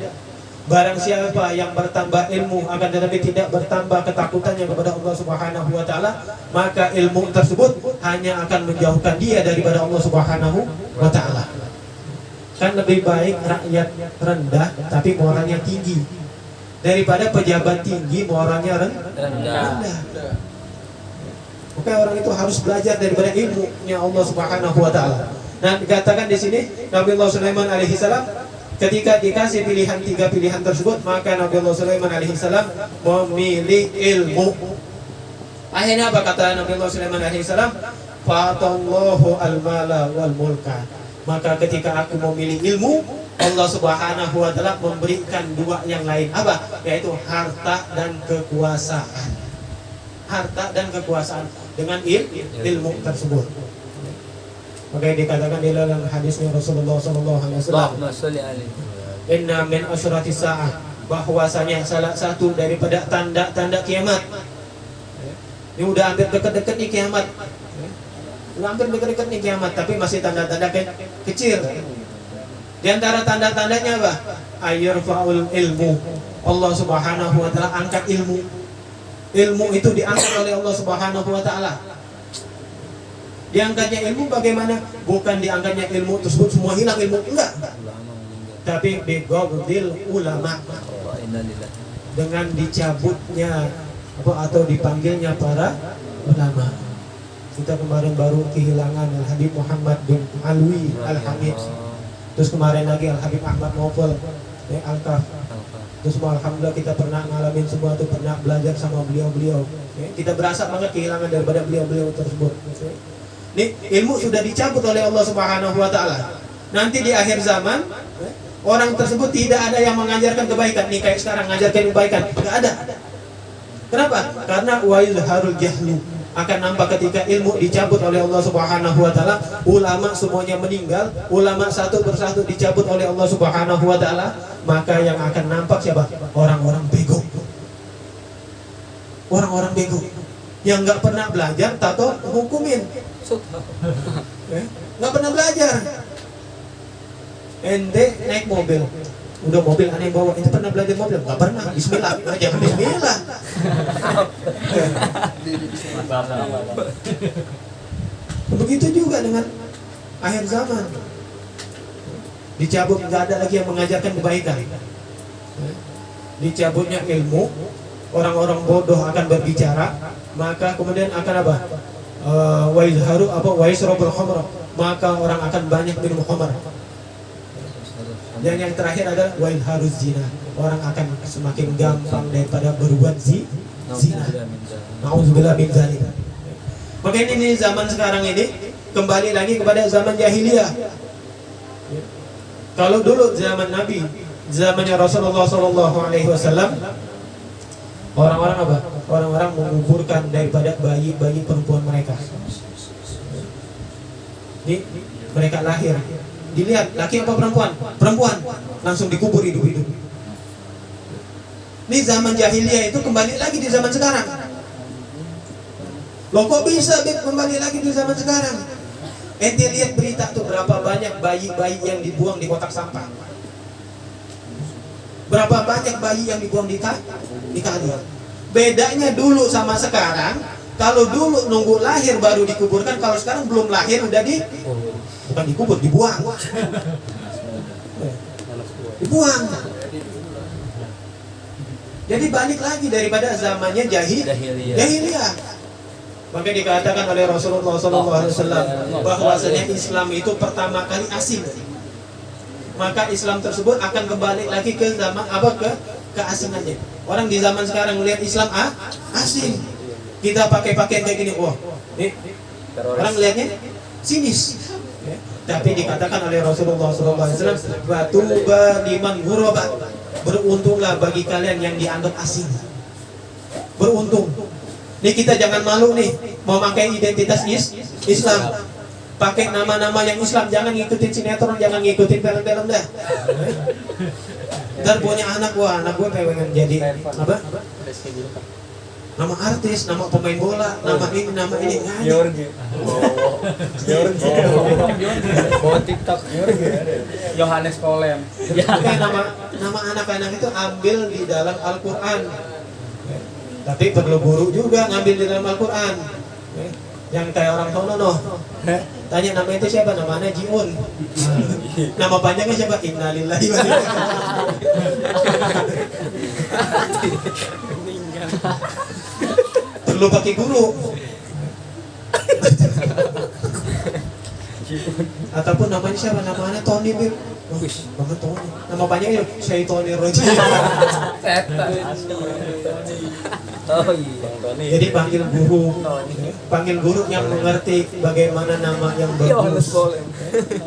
Barang siapa yang bertambah ilmu akan tetapi tidak bertambah ketakutannya kepada Allah Subhanahu wa taala, maka ilmu tersebut hanya akan menjauhkan dia daripada Allah Subhanahu wa taala. Kan lebih baik rakyat rendah tapi moralnya tinggi daripada pejabat tinggi moralnya rendah. Maka orang itu harus belajar daripada ilmunya Allah Subhanahu wa taala. Nah, dikatakan di sini Nabi Allah Sulaiman alaihi salam ketika dikasih pilihan 3 pilihan tersebut, maka Nabi Allah Sulaiman alaihi salam memilih ilmu. Akhirnya apa kata Nabi Allah Sulaiman alaihi salam? Fatallahu al-mala wal mulka. Maka ketika aku memilih ilmu, Allah Subhanahu wa taala memberikan 2 yang lain. Apa? Yaitu harta dan kekuasaan. Harta dan kekuasaan dengan ilmu tersebut. Maka dikatakan di dalam hadisnya Rasulullah sallallahu alaihi wasallam, inna min asyratis saah, bahwasanya salah satu daripada tanda-tanda kiamat. Ini udah hampir dekat-dekat nih kiamat. Udah hampir dekat-dekat nih kiamat, tapi masih tanda-tanda kecil. Di antara tanda-tandanya apa? Ayyarfa'ul ilmu. Allah Subhanahu wa taala angkat ilmu. Ilmu itu diangkat oleh Allah Subhanahu wa taala. Diangkatnya ilmu bagaimana? Bukan diangkatnya ilmu tersebut semua hilang ilmu, enggak. Tapi bighadil ulama, dengan dicabutnya atau dipanggilnya para ulama. Kita kemarin baru kehilangan Al-Habib Muhammad bin Alwi Al-Hamid. Terus kemarin lagi Al-Habib Ahmad Naufal Al-Kaf. Terus alhamdulillah kita pernah ngalamin semua itu, pernah belajar sama beliau-beliau. Kita berasa banget kehilangan daripada beliau-beliau tersebut. Nih, ilmu sudah dicabut oleh Allah Subhanahu wa taala. Nanti di akhir zaman, orang tersebut tidak ada yang mengajarkan kebaikan. Nih kayak sekarang ngajarkan kebaikan, enggak ada. Kenapa? Karena wailharul jahlu. Akan nampak ketika ilmu dicabut oleh Allah Subhanahu wa taala, ulama semuanya meninggal, ulama satu persatu dicabut oleh Allah Subhanahu wa taala, maka yang akan nampak siapa? Orang-orang bego. Orang-orang bego yang nggak pernah belajar tato hukumin. Nggak pernah belajar. Ente naik mobil, udah mobil aneh bawa, ente pernah belajar mobil? Nggak pernah. Bismillah, jangan bismillah. Begitu juga dengan akhir zaman. Dicabut, nggak ada lagi yang mengajarkan kebaikan. Dicabutnya ilmu, orang-orang bodoh akan berbicara, maka kemudian akan apa? Waisrabul khamr, maka orang akan banyak minum khamr. Dan yang terakhir adalah wailharuz zina, orang akan semakin gampang daripada berbuat zina. Nauzubillah min dzalik. Maka ini zaman sekarang ini kembali lagi kepada zaman jahiliyah. Kalau dulu zaman Nabi, zamannya Rasulullah sallallahu alaihi wasallam, orang-orang apa? Orang-orang menguburkan daripada bayi-bayi perempuan mereka. Ini mereka lahir, dilihat laki apa perempuan? Perempuan, langsung dikubur hidup-hidup. Ini zaman jahiliyah itu kembali lagi di zaman sekarang. Loh kok bisa kembali lagi di zaman sekarang? Ente lihat berita tuh berapa banyak bayi-bayi yang dibuang di kotak sampah. Berapa banyak bayi yang dibuang di kali. Bedanya dulu sama sekarang, kalau dulu nunggu lahir baru dikuburkan, kalau sekarang belum lahir udah bukan dikubur, dibuang. Dibuang. Jadi balik lagi daripada zamannya jahiliyah. Maka dikatakan oleh Rasulullah SAW bahwasanya Islam itu pertama kali asing. Maka Islam tersebut akan kembali lagi ke zaman keasingannya. Orang di zaman sekarang melihat Islam asing. Kita pakai pakaian kayak gini, wah, orang melihatnya sinis. Tapi dikatakan oleh Rasulullah SAW, batuba liman ghuraba, beruntunglah bagi kalian yang dianggap asing. Beruntung. Nih kita jangan malu nih, mau pakai identitas Islam, pakai nama-nama yang Islam, jangan ngikutin sinetron, jangan ngikutin film-film dah. Ntar punya anak gue pengen jadi apa? Nama artis, nama pemain bola, nama ini. Yorgi. Bawa TikTok. Yohanes Polem. Nama anak-anak itu ambil di dalam Al-Quran. Tapi perlu guru juga ngambil di dalam Al-Quran. Yang kayak orang sono tanya nama itu siapa? Namanya Jiun. Nama panjangnya siapa? Innalillahi wa inna ilaihi. Perlu pakai guru. Ataupun namanya siapa? Namanya Tony Bib. Bang Tony. Nama panjangnya Syaitoni Rojim. Setan. Oh iya. Jadi panggil guru yang mengerti bagaimana nama yang bagus,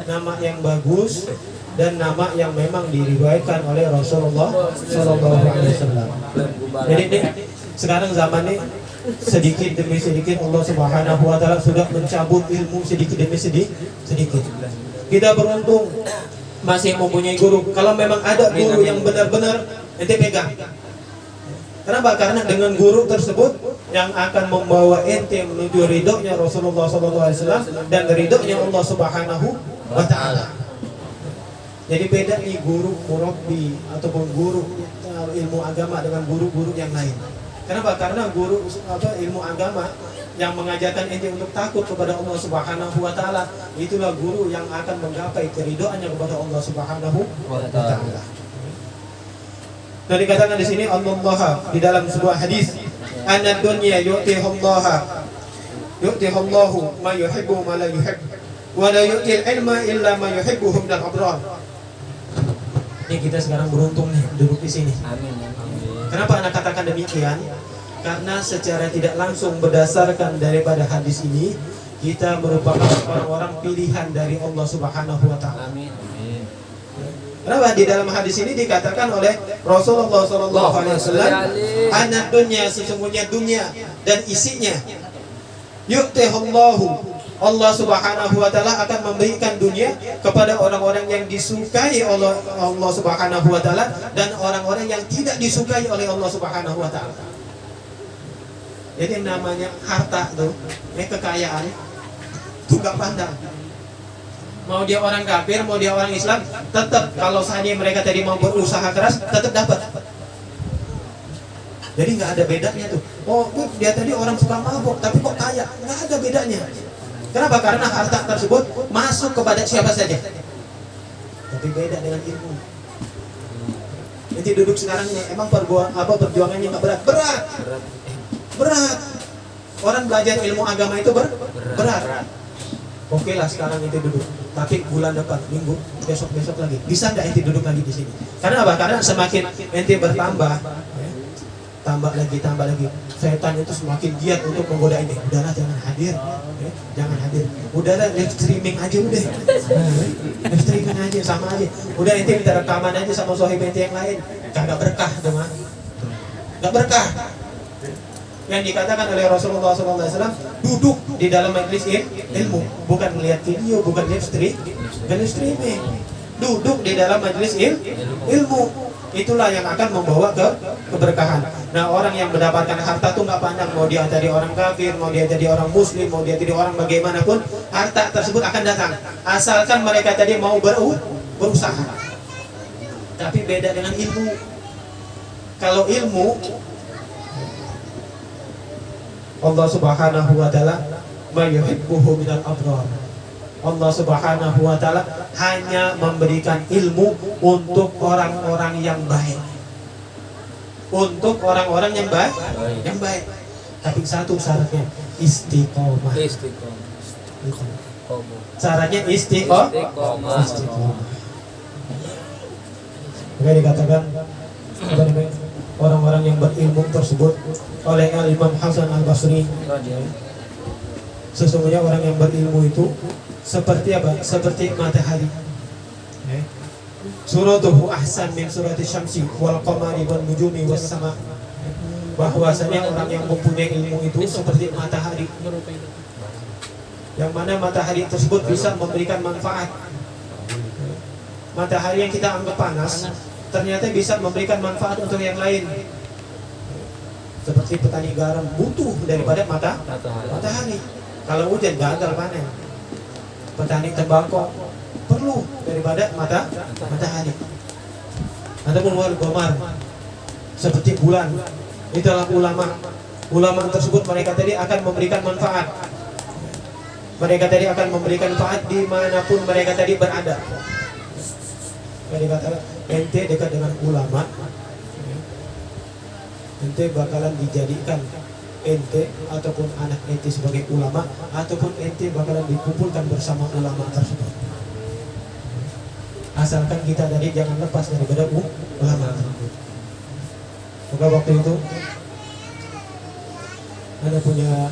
nama yang bagus dan nama yang memang diriwayatkan oleh Rasulullah Shallallahu Alaihi Wasallam. Jadi nih sekarang zaman ini sedikit demi sedikit Allah Subhanahu Wa Taala sudah mencabut ilmu sedikit demi sedikit. Kita beruntung masih mempunyai guru. Kalau memang ada guru yang benar-benar ente pegang. Kenapa? Karena dengan guru tersebut yang akan membawa ente menuju ridhonya Rasulullah SAW dan ridhonya Allah Subhanahu wa Ta'ala. Jadi beda nih guru murabbi ataupun guru ilmu agama dengan guru-guru yang lain. Kenapa? Karena guru ilmu agama yang mengajarkan ente untuk takut kepada Allah Subhanahu wa Ta'ala, itulah guru yang akan menggapai keridhoannya kepada Allah Subhanahu wa Ta'ala. Dan dikatakan di sini Allah di dalam sebuah hadis, "Anna dunya yu'tihullahu ma yuhibbu ma la yuhib, wa la yu'til ilma illa ma yuhibbuhu minal abrar." Ini kita sekarang beruntung nih duduk di sini. Amin. Kenapa anak katakan demikian? Karena secara tidak langsung berdasarkan daripada hadis ini, kita merupakan orang-orang pilihan dari Allah Subhanahu wa Ta'ala. Amin. Kenapa di dalam hadis ini dikatakan oleh Rasulullah SAW, "Anak dunia, sesungguhnya dunia dan isinya, yu'tihullahu, Allah Subhanahu wa Ta'ala akan memberikan dunia kepada orang-orang yang disukai oleh Allah Subhanahu wa Ta'ala dan orang-orang yang tidak disukai oleh Allah Subhanahu wa Ta'ala." Jadi namanya harta tuh, kekayaan itu gak pandang. Mau dia orang kafir, mau dia orang Islam, tetap kalau seandainya mereka tadi mau berusaha keras, tetap dapat. Jadi nggak ada bedanya tuh. Oh, dia tadi orang suka mabuk, tapi kok kaya? Nggak ada bedanya. Kenapa? Karena harta tersebut masuk kepada siapa saja. Tapi beda dengan ilmu. Nanti duduk sekarang ini, emang perjuangannya nggak berat? Berat. Orang belajar ilmu agama itu berat. Oke lah sekarang itu duduk, tapi bulan depan, minggu, besok lagi, bisa nggak ente duduk lagi di sini? Karena apa? Karena semakin ente bertambah, tambah lagi, setan itu semakin giat untuk menggoda ente. Udahlah jangan hadir, udahlah live streaming aja udah, live streaming aja sama aja. Udah ente minta rekaman aja sama sohib ente yang lain, kagak berkah dong, nggak berkah. Yang dikatakan oleh Rasulullah SAW, duduk di dalam majelis ilmu, bukan melihat video, bukan live streaming. Duduk di dalam majelis ilmu, itulah yang akan membawa keberkahan. Nah, orang yang mendapatkan harta tuh nggak pandang mau dia jadi orang kafir, mau dia jadi orang muslim, mau dia jadi orang bagaimanapun, harta tersebut akan datang asalkan mereka tadi mau berusaha. Tapi beda dengan ilmu. Kalau ilmu, Allah Subhanahu wa Ta'ala mayuhibbuhu minal abrar. Allah Subhanahu wa Ta'ala hanya memberikan ilmu untuk orang-orang yang baik. Untuk orang-orang yang baik. Tapi satu syaratnya, istiqomah. Syaratnya istiqomah. Maka dikatakan orang-orang yang berilmu tersebut oleh Imam Hasan Al-Basri, sesungguhnya orang yang berilmu itu seperti apa? Seperti matahari. Suratuhu ahsan min surati syamsi wal qamari wan nujumi was sama. Bahwasanya orang yang mempunyai ilmu itu seperti matahari, yang mana matahari tersebut bisa memberikan manfaat. Matahari yang kita anggap panas ternyata bisa memberikan manfaat untuk yang lain. Seperti petani garam butuh daripada matahari. Kalau hujan gagal panen. Petani tembakau perlu daripada matahari. Ataupun wal qamar seperti bulan. Itulah ulama. Ulama tersebut mereka tadi akan memberikan manfaat. Mereka tadi akan memberikan manfaat dimanapun mereka tadi berada. Mereka katakan ente dekat dengan ulama, ente bakalan dijadikan ente ataupun anak ente sebagai ulama, ataupun ente bakalan dikumpulkan bersama ulama tersebut. Asalkan kita tadi jangan lepas daripada ulama tersebut. Maka waktu itu Ana punya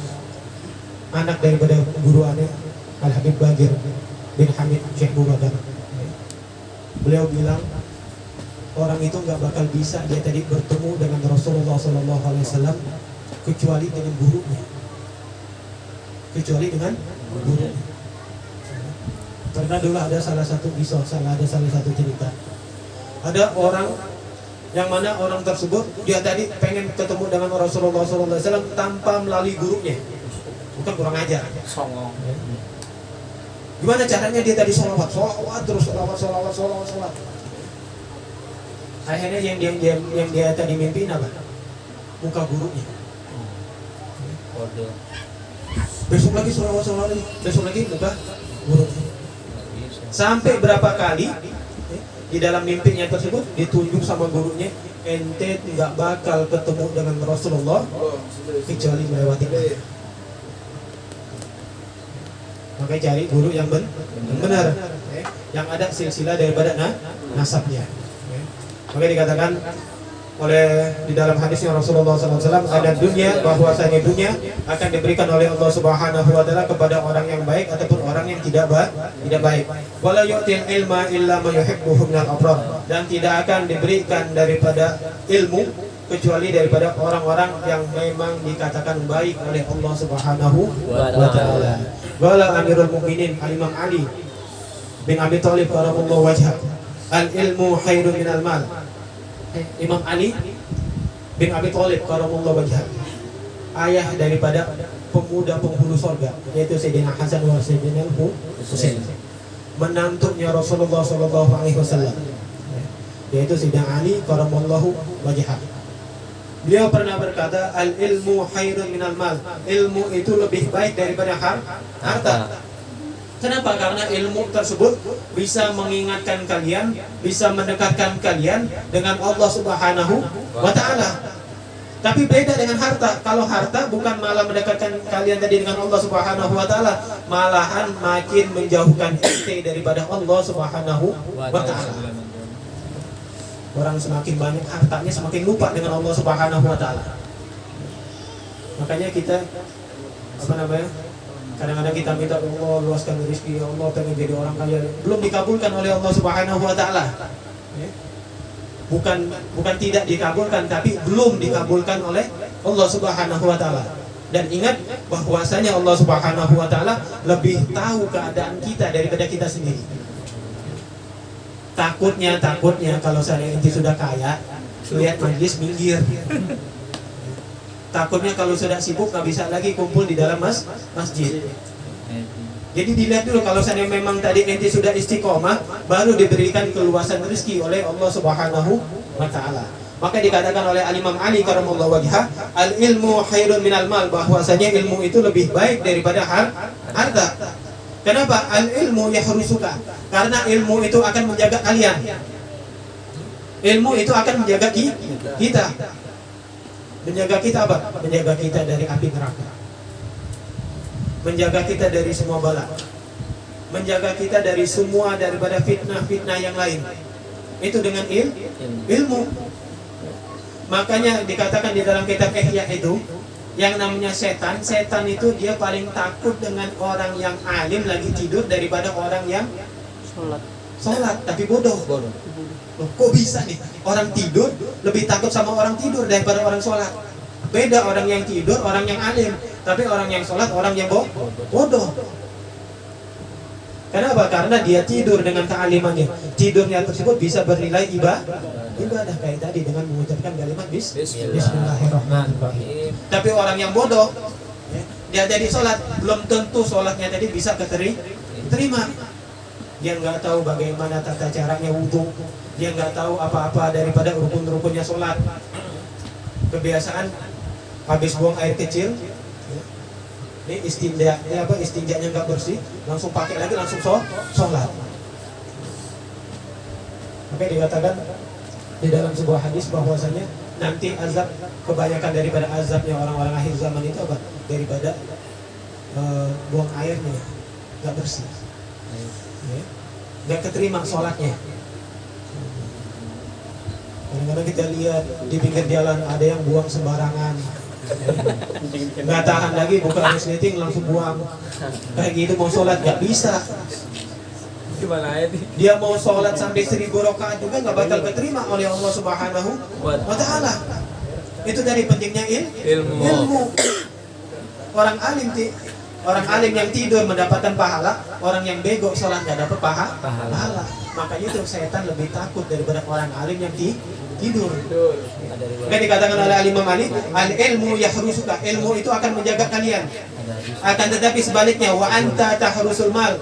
anak daripada guru Ana, Al-Habib Bagir bin Hamid Syekh Bubadan. Beliau bilang orang itu nggak bakal bisa dia tadi bertemu dengan Rasulullah SAW kecuali dengan gurunya. Kecuali dengan gurunya. Pernah dulu ada salah satu cerita. Ada orang yang mana orang tersebut dia tadi pengen ketemu dengan Rasulullah SAW tanpa melalui gurunya. Bukan kurang ajar. Songong. Gimana caranya dia tadi sholawat terus. Akhirnya yang dia tadi mimpiin apa? Muka gurunya. Kode. Besok lagi sholawat lagi. Besok lagi muka gurunya. Sampai berapa kali di dalam mimpinya tersebut ditunjuk sama gurunya, ente nggak bakal ketemu dengan Rasulullah kecuali melewati. Makanya cari guru yang benar, yang ada silsilah daripada nasabnya. Makanya dikatakan oleh di dalam hadisnya Rasulullah SAW, ada dunia, bahwasanya dunia akan diberikan oleh Allah Subhanahu Wa Taala kepada orang yang baik ataupun orang yang tidak baik. Wala yu'til ilma illa man yuhibbuhu minal abrar, dan tidak akan diberikan daripada ilmu kecuali daripada orang-orang yang memang dikatakan baik oleh Allah Subhanahu Wa Taala. Wala Amirul Mukminin Al-Imam Ali bin Abi Thalib radhiyallahu wajhah, al-ilmu khairun minal mal. Imam Ali bin Abi Thalib radhiyallahu wajhah, ayah daripada pemuda penghulu surga, yaitu Sayyidina Hasan wa Sayyidina Husain, menantunya Rasulullah SAW, yaitu Sayyidina Ali radhiyallahu wajhah. Beliau pernah berkata, al-ilmu khairun minal mal. Ilmu itu lebih baik daripada harta. Kenapa? Karena ilmu tersebut bisa mengingatkan kalian, bisa mendekatkan kalian dengan Allah Subhanahu Wa Taala. Tapi beda dengan harta. Kalau harta bukan malah mendekatkan kalian tadi dengan Allah Subhanahu Wa Taala, malahan makin menjauhkan ente daripada Allah Subhanahu Wa Taala. Orang semakin banyak hartanya semakin lupa dengan Allah Subhanahu Wa Taala. Makanya kita kadang-kadang kita minta Allah luaskan rezeki, ya Allah pengen jadi orang kaya, belum dikabulkan oleh Allah Subhanahu Wa Taala. Bukan tidak dikabulkan, tapi belum dikabulkan oleh Allah Subhanahu Wa Taala. Dan ingat bahwasanya Allah Subhanahu Wa Taala lebih tahu keadaan kita daripada kita sendiri. Takutnya kalau saya inti sudah kaya, lihat majlis minggir. Takutnya kalau sudah sibuk nggak bisa lagi kumpul di dalam masjid. Jadi dilihat dulu, kalau saya memang tadi ente sudah istiqomah, baru diberikan keluasan rezeki oleh Allah Subhanahu Wa Taala. Maka dikatakan oleh Al-Imam Ali karramallahu wajhah, al-ilmu khairun minal mal, bahwasanya ilmu itu lebih baik daripada harta. Kenapa? Al-ilmu yahrusuka, karena ilmu itu akan menjaga kalian. Ilmu itu akan menjaga kita. Menjaga kita apa? Menjaga kita dari api neraka. Menjaga kita dari semua bala. Menjaga kita dari semua daripada fitnah-fitnah yang lain. Itu dengan ilmu. Makanya dikatakan di dalam kitab Ihya itu, yang namanya setan itu dia paling takut dengan orang yang alim lagi tidur daripada orang yang sholat tapi bodoh. Loh, kok bisa nih orang tidur lebih takut sama orang tidur daripada orang sholat? Beda orang yang tidur, orang yang alim, tapi orang yang sholat, orang yang bodoh. Kenapa? Karena dia tidur dengan kealimannya. Tidurnya tersebut bisa bernilai ibadah kayak tadi dengan mengucapkan kalimat Bismillahirrahmanirrahim. Tapi orang yang bodoh, dia jadi sholat, belum tentu sholatnya tadi bisa terima. Dia nggak tahu bagaimana tata caranya wudhu, dia nggak tahu apa-apa daripada rukun-rukunnya sholat. Kebiasaan habis buang air kecil, ini istinjanya nggak bersih, langsung pakai lagi, langsung sholat. Maka dikatakan di dalam sebuah hadis bahwasanya nanti azab, kebanyakan daripada azabnya orang-orang akhir zaman itu apa? Daripada buang airnya nggak bersih, nggak keterima sholatnya. Kadang-kadang kita lihat di pinggir jalan ada yang buang sembarangan, nggak tahan lagi buka resleting langsung buang. Kayak gitu mau sholat nggak bisa. Gimana ya nih? Dia mau sholat sampai 1000 rakaat juga nggak bakal keterima oleh Allah Subhanahu wa Ta'ala. Itu dari pentingnya ilmu. Orang alim yang tidur mendapatkan pahala, orang yang bego sholat nggak dapat pahala. Makanya itu setan lebih takut daripada orang alim yang tidur. Kan dikatakan oleh Imam Ali, al-ilmu yahrusuka, ilmu itu akan menjaga kalian. Akan tetapi sebaliknya, wa anta tahrusul mal,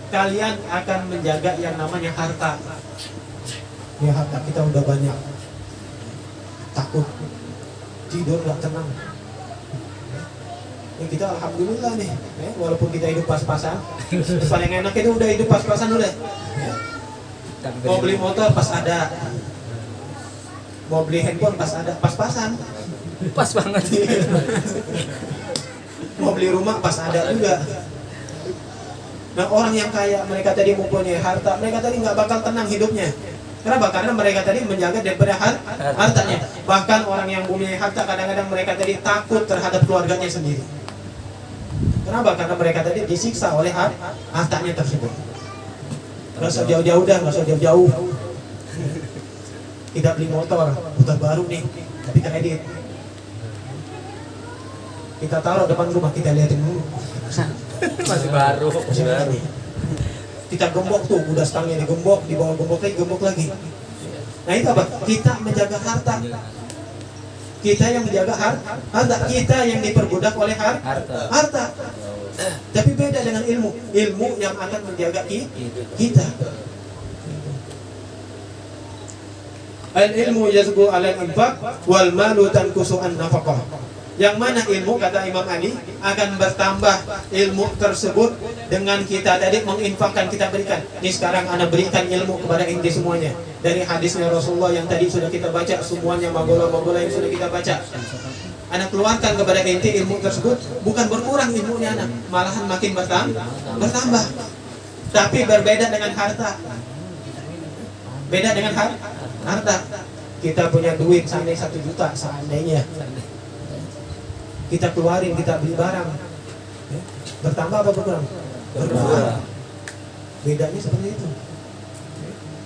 kalian akan menjaga yang namanya harta. Ya harta kita udah banyak, takut, tidur nggak tenang. Ya kita alhamdulillah nih, walaupun kita hidup pas-pasan, paling enak itu udah hidup pas-pasan udah. Mau beli motor pas ada, mau beli handphone pas ada, pas-pasan. Pas banget. Mau beli rumah pas ada juga. Nah orang yang kaya, mereka tadi mempunyai harta, mereka tadi nggak bakal tenang hidupnya. Kenapa? Karena mereka tadi menjaga daripada hartanya. Bahkan orang yang mempunyai harta kadang-kadang mereka tadi takut terhadap keluarganya sendiri. Kenapa? Karena mereka tadi disiksa oleh hartanya tersebut. Nggak usah jauh-jauh dah, nggak usah jauh-jauh. Kita beli motor baru nih, tapi kredit. Kita taruh depan rumah, kita liatin dulu. Masih baru. Kita gembok tuh, udah stangnya digembok, dibawa gembok lagi. Nah itu apa? Kita menjaga harta. Kita yang menjaga harta, kita yang diperbudak oleh harta. Tapi beda dengan ilmu yang akan menjaga kita. Al-ilmu yazbu al-infaq wal malu tankusu an-nafaqah. Yang mana ilmu, kata Imam Ali, akan bertambah ilmu tersebut dengan kita tadi menginfakkan, kita berikan. Ini sekarang Anda berikan ilmu kepada inti semuanya. Dari hadisnya Rasulullah yang tadi sudah kita baca, semuanya magola-magola yang sudah kita baca. Anda keluarkan kepada inti ilmu tersebut, bukan berkurang ilmunya Anda, malahan makin bertambah. Tapi berbeda dengan harta. Beda dengan harta. Kita punya duit sampai 1 juta seandainya. Kita keluarin, kita beli barang, bertambah apa berkurang? Berkurang. Bedanya seperti itu.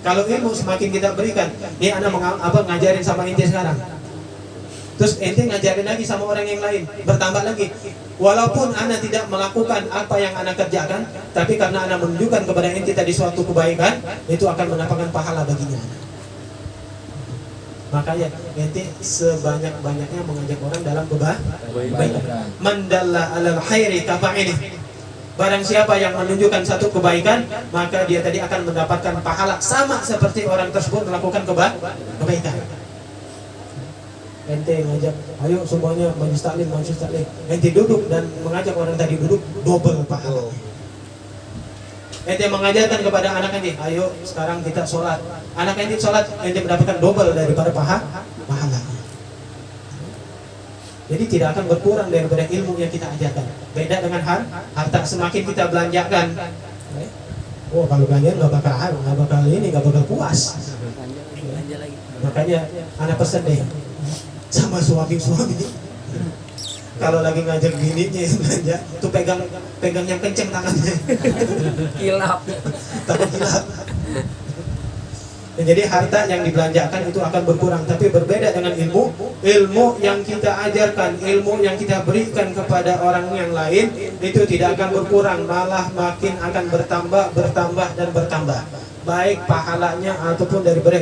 Kalau ilmu semakin kita berikan, ini anak ngajarin sama inti sekarang. Terus ente ngajarin lagi sama orang yang lain, bertambah lagi. Walaupun anak tidak melakukan apa yang anak kerjakan, tapi karena anak menunjukkan kepada ente tadi suatu kebaikan, itu akan mendapatkan pahala baginya. Makanya ente sebanyak-banyaknya mengajak orang dalam kebaikan. Mandalla alal khairi kafa'ini. Barang siapa yang menunjukkan satu kebaikan, maka dia tadi akan mendapatkan pahala sama seperti orang tersebut melakukan kebaikan. Ente ngajak, ayo semuanya majlis taklim. Ente duduk dan mengajak orang tadi duduk, double pahala. Ente mengajarkan kepada anak ente, ayo sekarang kita sholat. Anak ente sholat, ente mendapatkan double daripada pahala. Jadi tidak akan berkurang daripada ilmu yang kita ajarkan. Beda dengan harta, semakin kita belanjakan. Oh kalau belanjaan nggak bakal puas. Makanya anak pesan deh sama suami. Kalau lagi ngajak bininya belanja, tuh pegang yang kenceng tangannya. Kilap. Takut kilap. Jadi harta yang dibelanjakan itu akan berkurang, tapi berbeda dengan ilmu yang kita ajarkan, ilmu yang kita berikan kepada orang yang lain itu tidak akan berkurang, malah makin akan bertambah dan bertambah, baik pahalanya ataupun daripada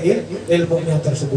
ilmunya tersebut.